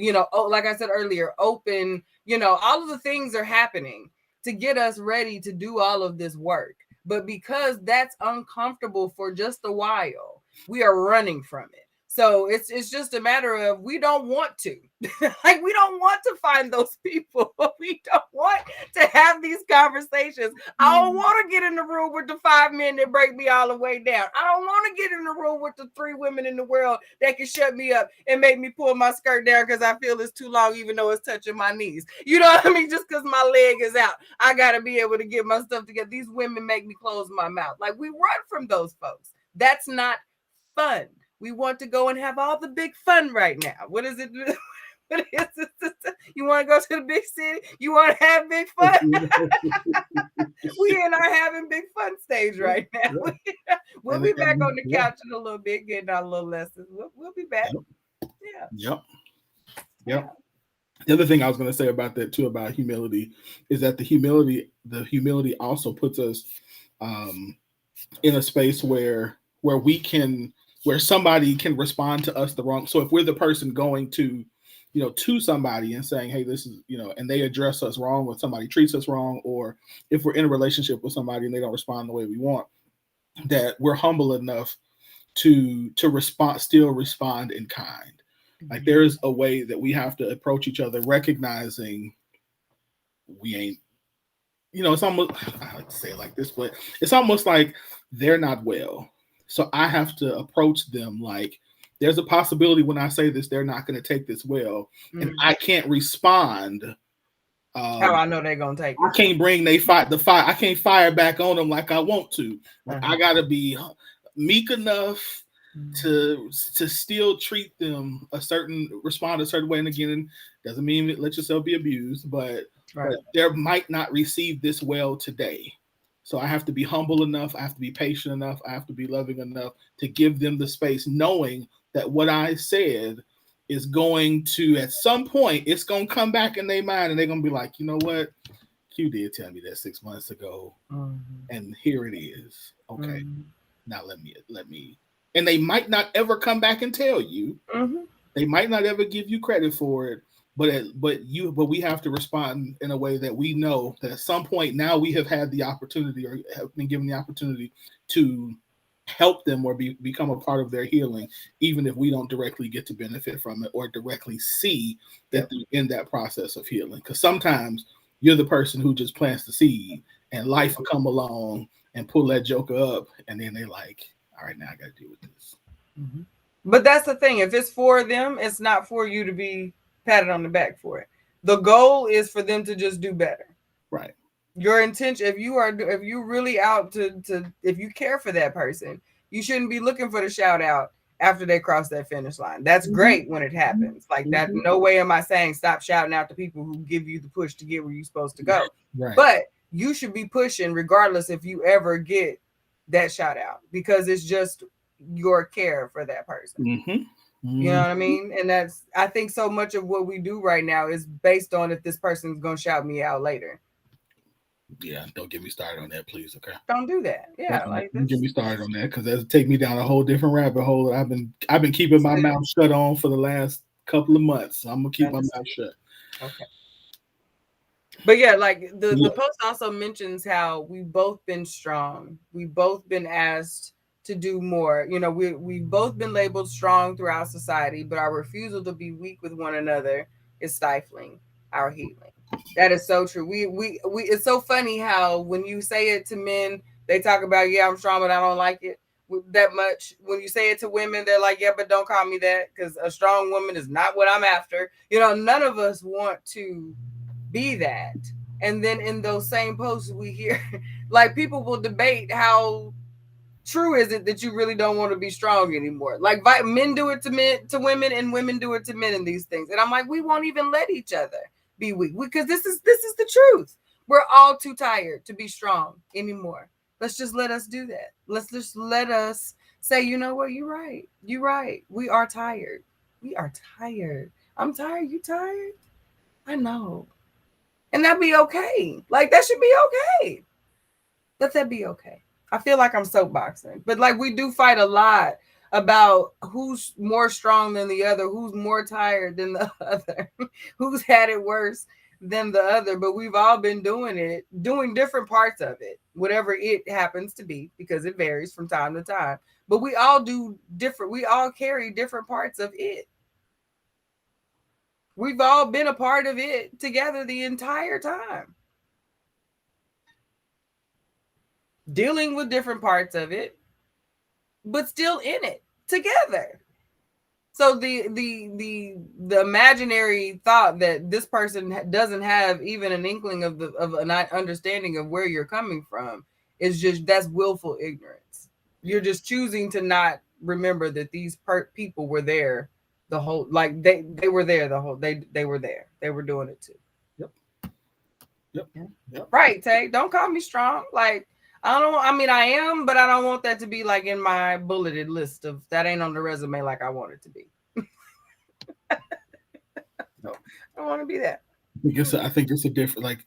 B: like I said earlier, open. All of the things are happening to get us ready to do all of this work. But because that's uncomfortable for just a while, we are running from it. So it's just a matter of, we don't want to. Like, we don't want to find those people. We don't want to have these conversations. I don't
A: right.
B: want to get in the room with the 5 men that break me all the way down. I don't want to get in the room with the 3 women in the world that can shut me up and make me pull my skirt down because I feel it's too long, even though it's touching my knees. You know what I mean? Just because my leg is out, I got to be able to get my stuff together. These women make me close my mouth. Like, we run from those folks. That's not fun. We want to go and have all the big fun right now. What is it? What is it? You want to go to the big city? You want to have big fun? We in our having big fun stage right now.
A: Yeah.
B: We'll be back on the
A: Yeah.
B: couch in a little bit, getting our little lessons. We'll be back.
A: Yep.
B: Yeah.
A: Yep. Yep.
B: Yeah.
A: The other thing I was going to say about that too, about humility, is that the humility also puts us um, in a space where we can, where somebody can respond to us the wrong. So if we're the person going to, to somebody and saying, hey, this is, and they address us wrong, or somebody treats us wrong, or if we're in a relationship with somebody and they don't respond the way we want, that we're humble enough to respond, still respond in kind. Like there is a way that we have to approach each other, recognizing we ain't, it's almost, I like to say it like this, but it's almost like they're not well. So I have to approach them like there's a possibility when I say this, they're not going to take this well. And I can't respond.
B: How I know they're going to take it.
A: I can't bring the fire. I can't fire back on them like I want to. Like I got to be meek enough to still treat them respond a certain way. And again, doesn't mean let yourself be abused, but they might not receive this well today. So I have to be humble enough, I have to be patient enough, I have to be loving enough to give them the space, knowing that what I said is going to, at some point, it's going to come back in their mind, and they're going to be like, you know what? Q did tell me that 6 months ago, and here it is. Okay, now let me. And they might not ever come back and tell you. They might not ever give you credit for it, but we have to respond in a way that we know that at some point now we have had the opportunity, or have been given the opportunity to help them or become a part of their healing, even if we don't directly get to benefit from it or directly see that they're in that process of healing. Because sometimes you're the person who just plants the seed, and life will come along and pull that joker up, and then they're like, all right, now I got to deal with this.
B: But that's the thing. If it's for them, it's not for you to be patted on the back for it. The goal is for them to just do better.
A: Right.
B: Your intention, if you really out to if you care for that person, you shouldn't be looking for the shout out after they cross that finish line. That's great when it happens. Like that, no way am I saying stop shouting out to people who give you the push to get where you're supposed to go.
A: Right.
B: But you should be pushing regardless if you ever get that shout out, because it's just your care for that person. You know what I mean? And that's, I think so much of what we do right now is based on if this person's going to shout me out later.
A: Yeah, don't get me started on that, please. Okay,
B: don't do that. Yeah, like
A: don't get me started on that, because that'll take me down a whole different rabbit hole. I've been keeping my mouth shut on for the last couple of months. So I'm gonna keep my mouth shut.
B: Okay. But yeah, like the post also mentions how we've both been strong. We've both been asked to do more. You know, we've both been labeled strong throughout society, but our refusal to be weak with one another is stifling our healing. That is so true. We it's so funny how when you say it to men, they talk about, yeah, I'm strong, but I don't like it that much. When you say it to women, they're like, yeah, but don't call me that, because a strong woman is not what I'm after. You know, none of us want to be that. And then in those same posts we hear, like, people will debate how true is it that you really don't want to be strong anymore. Like, men do it to women, and women do it to men in these things. And I'm like, we won't even let each other be weak, because this is the truth. We're all too tired to be strong anymore. Let's just let us do that. Let's just let us say, you know what, you're right. You're right. We are tired. We are tired. I'm tired. You tired? I know. And that'd be okay. Like, that should be okay. Let that be okay. I feel like I'm soapboxing, but like, we do fight a lot about who's more strong than the other, who's more tired than the other, who's had it worse than the other. But we've all been doing different parts of it, whatever it happens to be, because it varies from time to time. But we all do different. We all carry different parts of it. We've all been a part of it together the entire time, dealing with different parts of it, but still in it together. So the imaginary thought that this person doesn't have even an inkling of an understanding of where you're coming from is just, that's willful ignorance. You're just choosing to not remember that these people were there the whole, like they were there the whole, they were there. They were doing it too. Yep. Right, Tay. Don't call me strong. Like, I mean, I am, but I don't want that to be like in my bulleted list of, that ain't on the resume like I want it to be. No. I want to be that.
A: I think it's a different like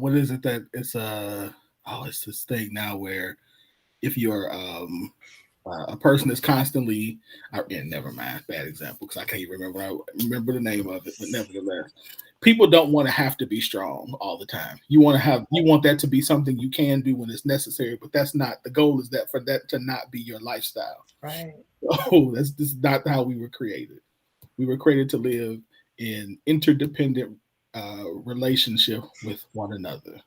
A: what is it that it's it's this thing now where if you're a person is constantly yeah, never mind, bad example because I can't even remember the name of it, but nevertheless, people don't want to have to be strong all the time. You want that to be something you can do when it's necessary, but that's not the goal. Is that for that to not be your lifestyle?
B: Right.
A: Oh, this is not how we were created. We were created to live in interdependent relationship with one another,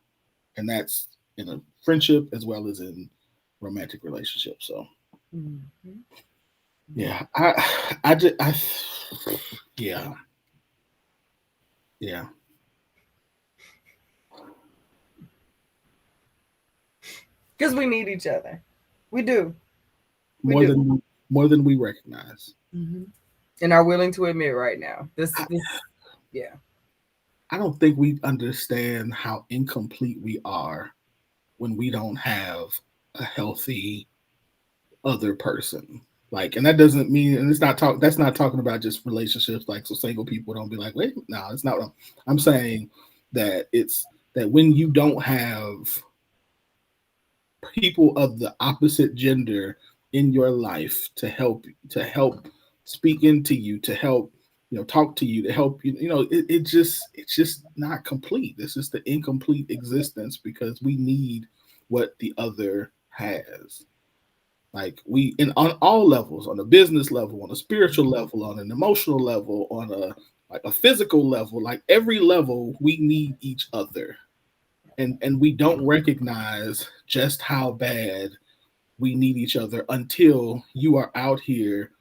A: and that's in a friendship as well as in romantic relationships. So
B: Mm-hmm.
A: yeah, I just, yeah, yeah,
B: Because we need each other. We do. We
A: more
B: do.
A: than more than we recognize.
B: Mm-hmm. And are willing to admit right now. This, yeah.
A: I don't think we understand how incomplete we are when we don't have a healthy other person. Like, and that doesn't mean, and it's not talk. That's not talking about just relationships. Like, so single people don't be like, wait, no, it's not. I'm saying that it's that when you don't have people of the opposite gender in your life to help speak into you, to help talk to you, to help you, it's just not complete. This is the incomplete existence because we need what the other has. Like we in on all levels, on a business level, on a spiritual level, on an emotional level, on a like a physical level, like every level we need each other. And we don't recognize just how bad we need each other until you are out here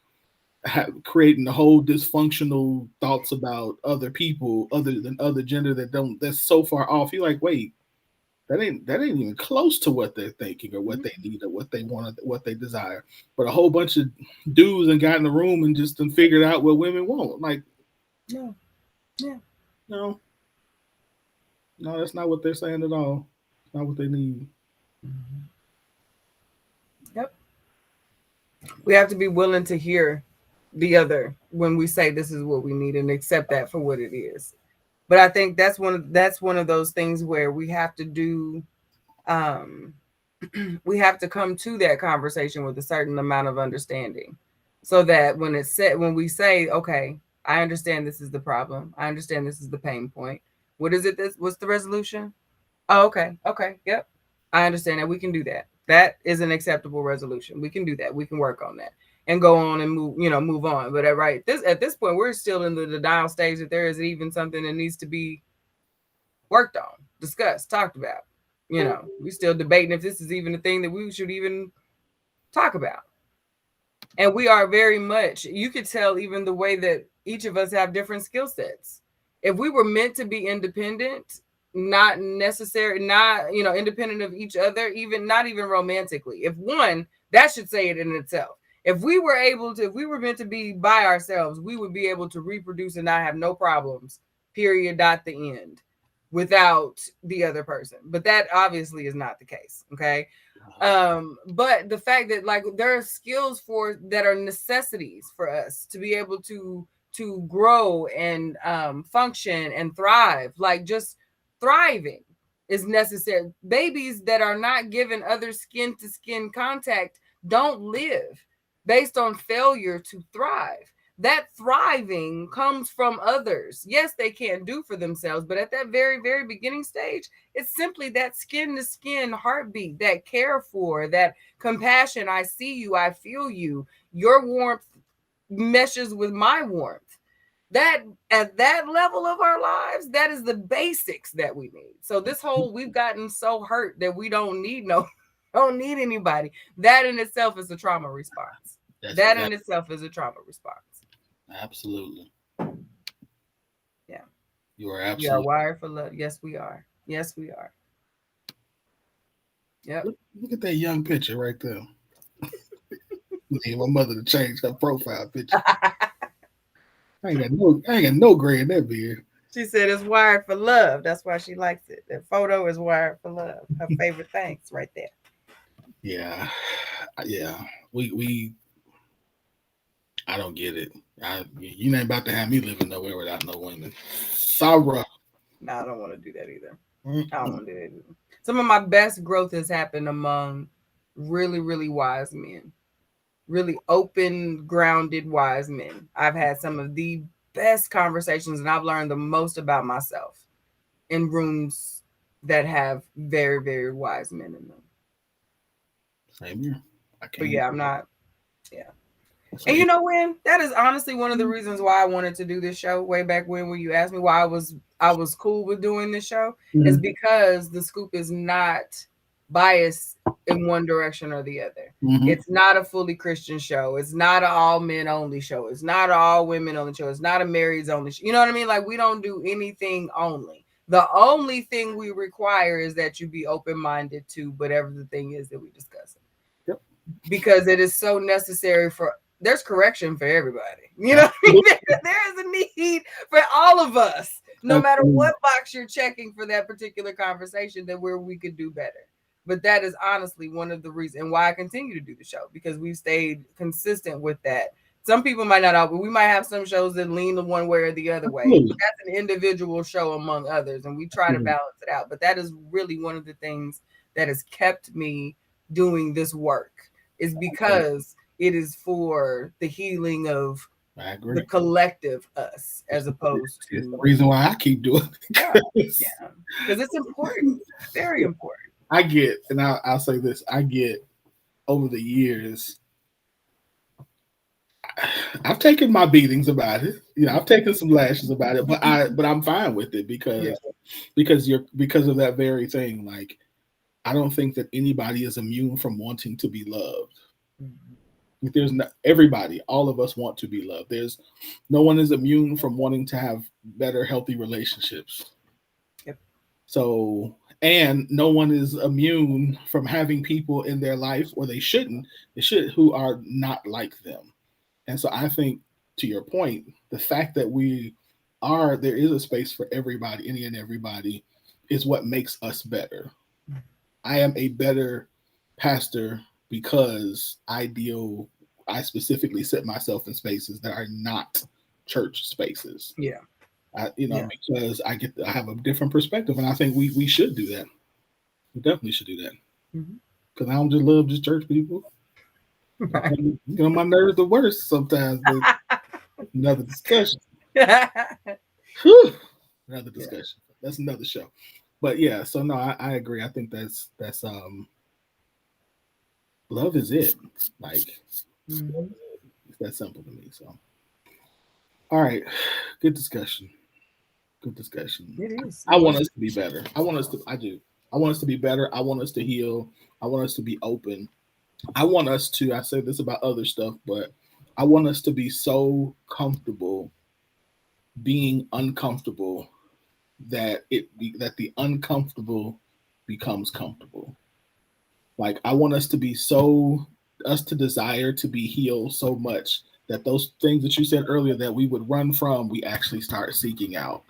A: creating the whole dysfunctional thoughts about other people other than other gender that's so far off. You're like, wait, that ain't even close to what they're thinking or what they need or what they want or what they desire. But a whole bunch of dudes and got in the room and just done figured out what women want. Like,
B: No. Yeah.
A: no, no, that's not what they're saying at all. It's not what they need.
B: Mm-hmm. Yep. We have to be willing to hear the other when we say this is what we need and accept that for what it is. But I think that's one of those things where we have to do um we have to come to that conversation with a certain amount of understanding so that when we say, okay, I understand this is the problem, I understand this is the pain point, what is it, this what's the resolution? Oh, okay, okay, yep, I understand that, we can do that. That is an acceptable resolution. We can do that. We can work on that and go on and move on. But at this point, we're still in the denial stage that there is even something that needs to be worked on, discussed, talked about. We're still debating if this is even a thing that we should even talk about. And we are very much, you could tell even the way that each of us have different skill sets. If we were meant to be independent, not necessary, not, independent of each other, even not even romantically. If one, that should say it in itself. If we were meant to be by ourselves, we would be able to reproduce and not have no problems, period, dot, the end, without the other person. But that obviously is not the case. Okay. But the fact that like there are skills for that are necessities for us to be able to grow and function and thrive, like just thriving is necessary. Babies that are not given other skin to skin contact don't live based on failure to thrive. That thriving comes from others. Yes, they can do for themselves, but at that very, very beginning stage, it's simply that skin to skin heartbeat, that care for, that compassion. I see you, I feel you. Your warmth meshes with my warmth. That at that level of our lives, that is the basics that we need. So this whole we've gotten so hurt that we don't need don't need anybody. That in itself is a trauma response. That in itself is a trauma response.
A: Absolutely.
B: Yeah.
A: You are
B: We are
A: absolutely.
B: wired for love. Yes, we are. Yes, we are. Yep.
A: Look at that young picture right there. Need my mother to change her profile picture. I ain't got no gray in that beard.
B: She said it's wired for love. That's why she likes it. That photo is wired for love. Her favorite things right there.
A: Yeah, yeah. We I don't get it. You ain't about to have me living nowhere without no women. Sorry.
B: No, I don't want to do that either.
A: Mm-mm.
B: I don't want to do that either. Some of my best growth has happened among really, really wise men, really open, grounded, wise men. I've had some of the best conversations, and I've learned the most about myself in rooms that have very, very wise men in them.
A: Same here. I
B: But
A: can't.
B: yeah, I'm not. Yeah.
A: So
B: And you know when? That is honestly one of the reasons why I wanted to do this show way back when you asked me why I was cool with doing this show is because the scoop is not biased in one direction or the other. It's not a fully Christian show. It's not an all men only show. It's not an all women only show. It's not a marrieds only show. You know what I mean? Like we don't do anything only. The only thing we require is that you be open-minded to whatever the thing is that we discuss.
A: Yep.
B: Because it is so necessary for there's correction for everybody. You know what I mean? There is a need for all of us, no matter what box you're checking for that particular conversation, that where we could do better. But that is honestly one of the reasons why I continue to do the show, because we've stayed consistent with that. Some people might not but we might have some shows that lean one way or the other way. That's an individual show among others, and we try to balance it out. But that is really one of the things that has kept me doing this work, is because it is for the healing of the collective us, as opposed to
A: it's the reason why I keep doing
B: it. Yeah, because it's important, very important.
A: I get, and I'll say this: I get over the years, I've taken my beatings about it. I've taken some lashes about it, but I'm fine with it because because of that very thing. Like, I don't think that anybody is immune from wanting to be loved. There's not, everybody, all of us want to be loved. There's no one is immune from wanting to have better, healthy relationships.
B: Yep.
A: So, and no one is immune from having people in their life, or they should, who are not like them. And so I think, to your point, the fact that there is a space for everybody, any and everybody, is what makes us better. I am a better pastor because I specifically set myself in spaces that are not church spaces.
B: Yeah.
A: Because I have a different perspective, and I think we should do that. We definitely should do that. Because I don't just love just church people. Right. My nerves the worst sometimes. But another discussion. Another discussion. Yeah. That's another show. But yeah, so no, I agree. I think that's love is it. Like, it's that simple to me. So, all right, good discussion. Good discussion.
B: It is.
A: I want us to be better. I want us to be better. I want us to heal. I want us to be open. I want us to, I say this about other stuff, but I want us to be so comfortable being uncomfortable that the uncomfortable becomes comfortable. Like, I want us to desire to be healed so much that those things that you said earlier that we would run from, we actually start seeking out,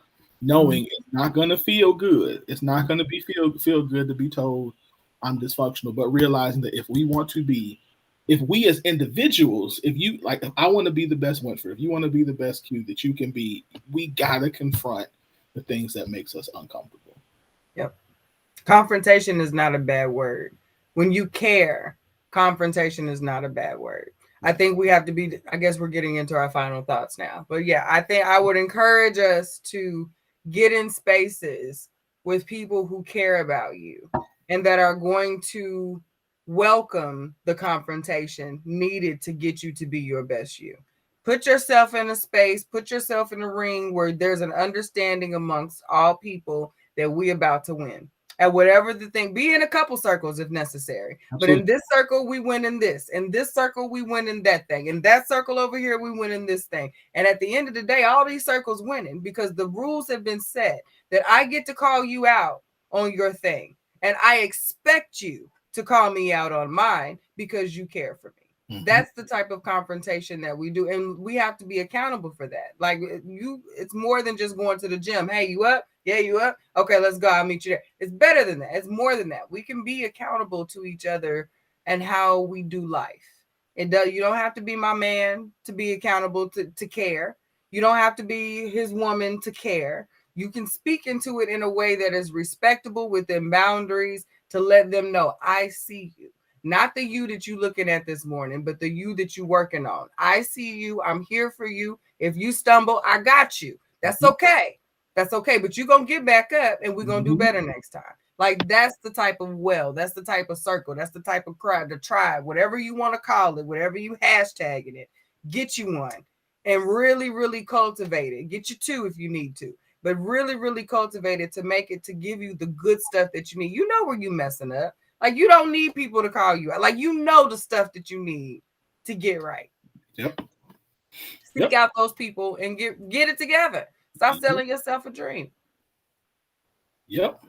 A: knowing it's not going to feel good. It's not going to feel good to be told I'm dysfunctional, but realizing that if we as individuals, if I want to be the best Winfred, if you want to be the best Q that you can be, we got to confront the things that makes us uncomfortable.
B: Yep. Confrontation is not a bad word. When you care, confrontation is not a bad word. I think we have to be, I guess we're getting into our final thoughts now. But yeah, I think I would encourage us to get in spaces with people who care about you and that are going to welcome the confrontation needed to get you to be your best you. Put yourself in a space, put yourself in a ring where there's an understanding amongst all people that we about to win. At whatever the thing, be in a couple circles if necessary. Absolutely. But in this circle, we win in this. In this circle, we win in that thing. In that circle over here, we win in this thing. And at the end of the day, all these circles winning because the rules have been set that I get to call you out on your thing. And I expect you to call me out on mine because you care for me. That's the type of confrontation that we do. And we have to be accountable for that. Like it's more than just going to the gym. Hey, you up? Yeah, you up? Okay, let's go. I'll meet you there. It's better than that. It's more than that. We can be accountable to each other and how we do life. You don't have to be my man to be accountable to care. You don't have to be his woman to care. You can speak into it in a way that is respectable within boundaries to let them know I see you. Not the you that you looking at this morning, but the you that you working on. I see you. I'm here for you. If you stumble, I got you. That's okay. That's okay. But you're going to get back up and we're going to do better next time. Like that's the type of that's the type of circle, that's the type of crowd, the tribe, whatever you want to call it, whatever you hashtagging it, get you one and really, really cultivate it. Get you two if you need to, but really, really cultivate it to make it to give you the good stuff that you need. You know where you messing up. Like you don't need people to call you out. Like you know the stuff that you need to get right.
A: Yep.
B: Seek out those people and get it together. Stop selling yourself a dream.
A: Yep.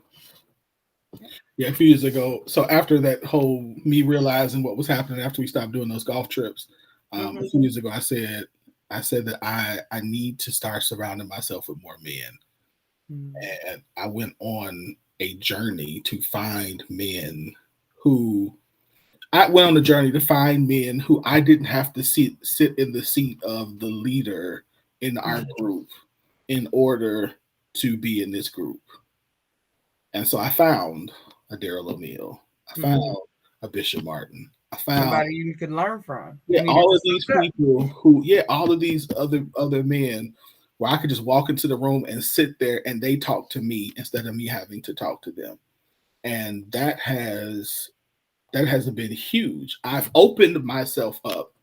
A: Yeah, a few years ago. So after that whole me realizing what was happening after we stopped doing those golf trips, a few years ago, I said that I need to start surrounding myself with more men, and I went on a journey to find men who I went on a journey to find men who I didn't have to sit in the seat of the leader in our group in order to be in this group. And so I found a Daryl O'Neal. I found a Bishop Martin. I found
B: somebody you could learn from.
A: Yeah, all of these people all of these other men where I could just walk into the room and sit there and they talk to me instead of me having to talk to them. And that has been huge. I've opened myself up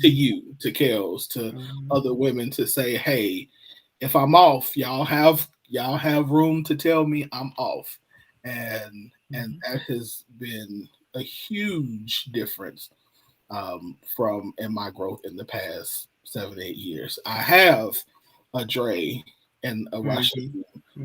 A: to you, to Kels, to other women to say, hey, if I'm off, y'all have room to tell me I'm off. And that has been a huge difference from in my growth in the past 7-8 years. I have a Dre and a Rashid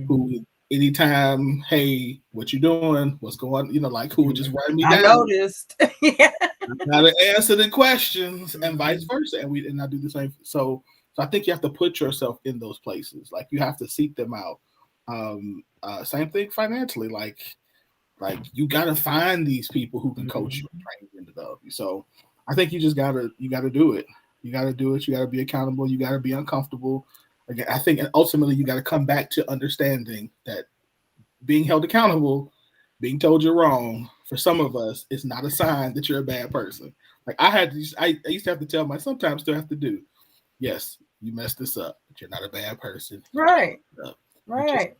A: who anytime, hey, what you doing? What's going? Like who would just write me down.
B: I noticed. Yeah.
A: I gotta answer the questions and vice versa. And I do the same. So I think you have to put yourself in those places. Like you have to seek them out. Same thing financially. Like you gotta find these people who can coach you and train you and develop you. So I think you gotta do it. You gotta do it. You gotta be accountable. You gotta be uncomfortable. Again, I think ultimately you gotta come back to understanding that being held accountable, being told you're wrong, for some of us, is not a sign that you're a bad person. Like I used to have to tell sometimes still have to do. Yes, you messed this up, but you're not a bad person.
B: Right. Right.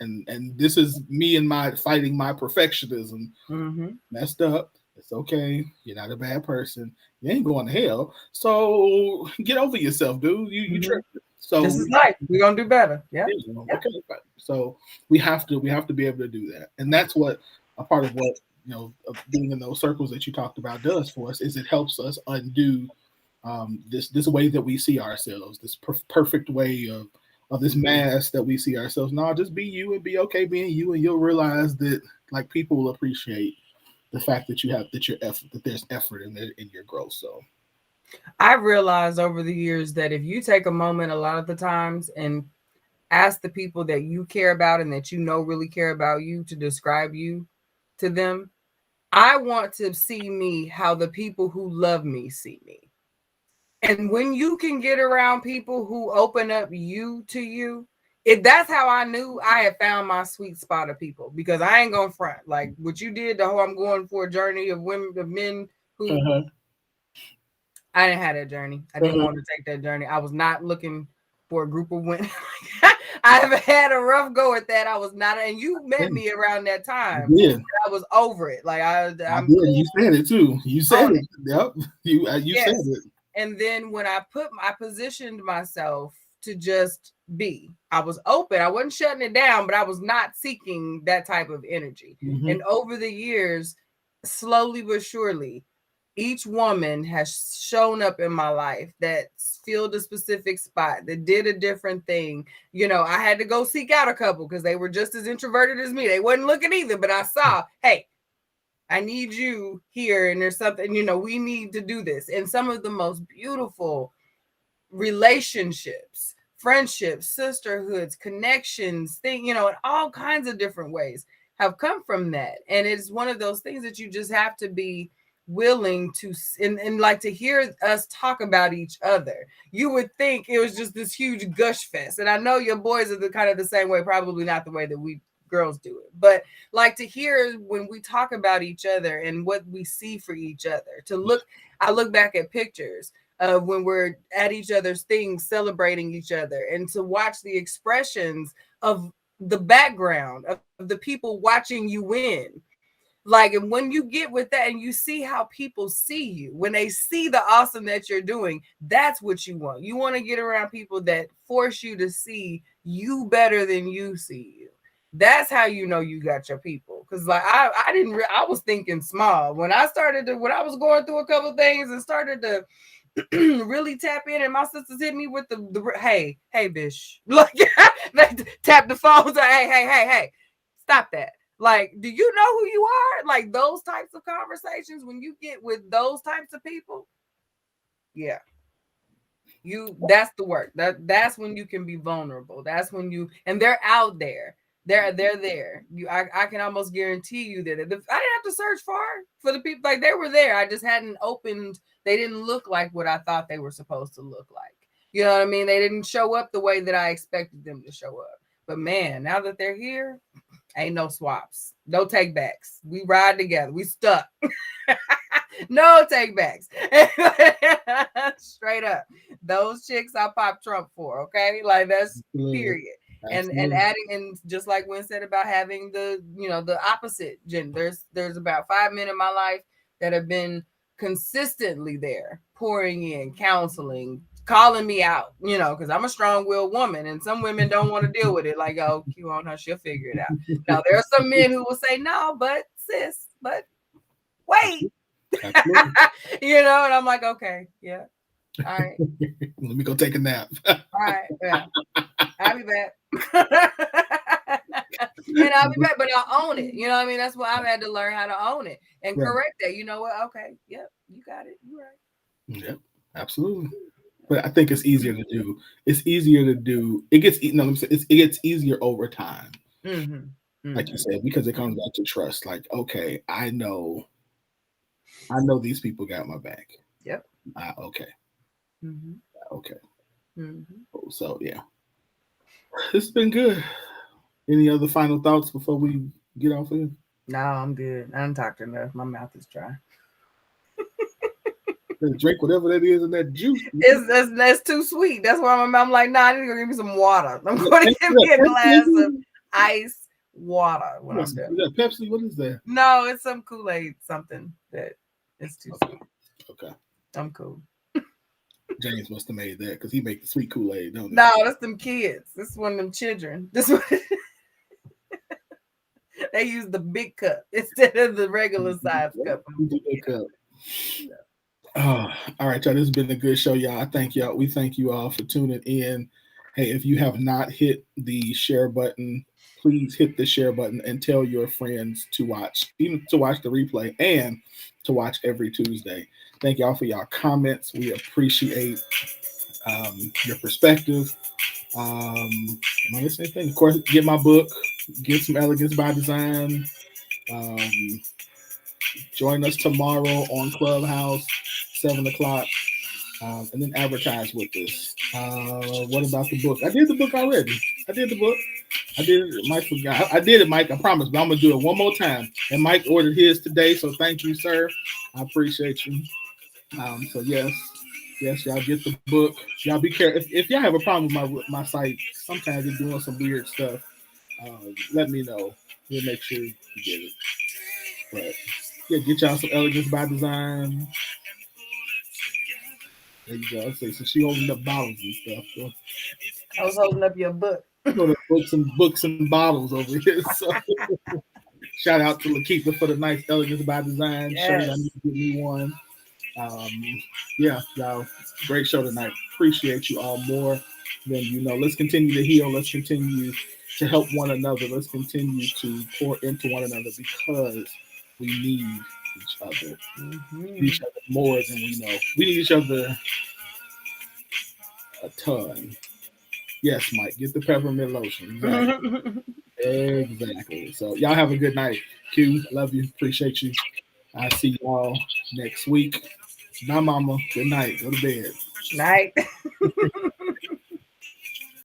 A: And this is me and my fighting my perfectionism. Messed up. It's okay. You're not a bad person. You ain't going to hell. So get over yourself, dude. You tripped. So
B: this is life. We're gonna do better. Yeah.
A: Okay. So we have to be able to do that, and that's what a part of what being in those circles that you talked about does for us. Is it helps us undo this way that we see ourselves, this perfect way of this mask that we see ourselves. No, just be you and be okay being you, and you'll realize that like people will appreciate the fact that that there's effort in your growth. So
B: I realized over the years that if you take a moment a lot of the times and ask the people that you care about and that really care about you to describe you to them, I want to see me how the people who love me see me. And when you can get around people who open up you to you, that's how I knew I had found my sweet spot of people, because I ain't gonna front. Like what you did, the whole I'm going for a journey of men who I didn't have that journey. I didn't want to take that journey. I was not looking for a group of women. I've had a rough go at that. I was not, and you met me around that time.
A: Yeah,
B: I was over it. Like I'm
A: cool. You said it too. You said it. Yep. You said it.
B: And then when I positioned myself to just be, I was open. I wasn't shutting it down, but I was not seeking that type of energy. And over the years, slowly but surely, each woman has shown up in my life that filled a specific spot, that did a different thing. I had to go seek out a couple because they were just as introverted as me. They wasn't looking either, but I saw, hey, I need you here. And there's something, we need to do this. And some of the most beautiful relationships, friendships, sisterhoods, connections, in all kinds of different ways have come from that. And it's one of those things that you just have to be willing to and like to hear us talk about each other. You would think it was just this huge gush fest, and I know your boys are the kind of the same way, probably not the way that we girls do it, but like to hear when we talk about each other and what we see for each other. I look back at pictures of when we're at each other's things, celebrating each other, and to watch the expressions of the background of the people watching you win. Like, and when you get with that and you see how people see you, when they see the awesome that you're doing, that's what you want. You want to get around people that force you to see you better than you see you. That's how you know you got your people. Because like I was thinking small when I was going through a couple of things and started to really tap in, and my sisters hit me with the hey bish, like they tap the phone, say hey, stop that. Like, do you know who you are? Like those types of conversations, when you get with those types of people, yeah, that's the work. That's when you can be vulnerable. That's when and they're out there. They're there. I can almost guarantee you that I didn't have to search far for the people. Like, they were there. I just hadn't opened. They didn't look like what I thought they were supposed to look like. You know what I mean? They didn't show up the way that I expected them to show up. But man, now that they're here, ain't no swaps, no take backs. We ride together. We stuck. No take backs. Straight up. Those chicks I pop Trump for. Okay, like that's period. And adding, and just like Wynn said about having the opposite gender, there's about 5 men in my life that have been consistently there, pouring in, counseling, calling me out, because I'm a strong-willed woman, and some women don't want to deal with it. Like, oh, Q on her, she'll figure it out. Now there are some men who will say, no, but sis, but wait. And I'm like, okay, yeah. All right.
A: Let me go take a nap.
B: All right, yeah. I'll be back. And I'll be back, but I'll own it. You know what I mean? That's why I've had to learn how to own it and correct that. You know what? Okay, yep, you got it. You're right.
A: Yep, absolutely. But I think it's easier to do. It's easier to do. It gets easier over time. Mm-hmm. Like you said, because it comes back to trust. Like, okay, I know these people got my back.
B: Yep.
A: Okay. Mm-hmm. Okay.
B: Mm-hmm.
A: So yeah, it's been good. Any other final thoughts before we get off here?
B: No, I'm good. I haven't talked enough. My mouth is dry.
A: Drink whatever that is in that juice.
B: That's too sweet. That's why I'm like, nah, I need to go give me some water. I'm going to give me a glass of ice water when I'm done.
A: Is that Pepsi? What is that?
B: No, it's some Kool-Aid something that is too sweet.
A: Okay.
B: I'm cool.
A: James must have made that because he make the sweet Kool-Aid, don't he?
B: No, that's them kids. This is one of them children. This one. They use the big cup instead of the regular size cup.
A: Oh, all right, y'all. This has been a good show, y'all. I thank y'all. We thank you all for tuning in. Hey, if you have not hit the share button, please hit the share button and tell your friends to watch, even to watch the replay and to watch every Tuesday. Thank y'all for y'all comments. We appreciate your perspective. Am I missing anything? Of course, get my book, Get Some Elegance by Design. Join us tomorrow on Clubhouse, 7 o'clock, and then advertise with us. What about the book? I did the book already. I did the book. I did it. Mike forgot. I did it, Mike. I promise, but I'm going to do it one more time. And Mike ordered his today, so thank you, sir. I appreciate you. So, yes, y'all get the book. Y'all be careful. If y'all have a problem with my site, sometimes it's doing some weird stuff. Let me know. We'll make sure you get it. But yeah, get y'all some Elegance by Design. There you go. So she holding up bottles and stuff. So.
B: I was holding up your book.
A: Books and bottles over here. So shout out to Lakeitha for the nice Elegance by Design shirt. I need to get me one. Yeah, y'all, great show tonight. Appreciate you all more than you know. Let's continue to heal. Let's continue to help one another. Let's continue to pour into one another because we need each other. Mm-hmm. We need each other more than we know. We need each other a ton. Yes, Mike, get the peppermint lotion. Exactly. Exactly. So y'all have a good night. Q, love you. Appreciate you. I see y'all next week. Bye, mama. Good night. Go to bed.
B: Night.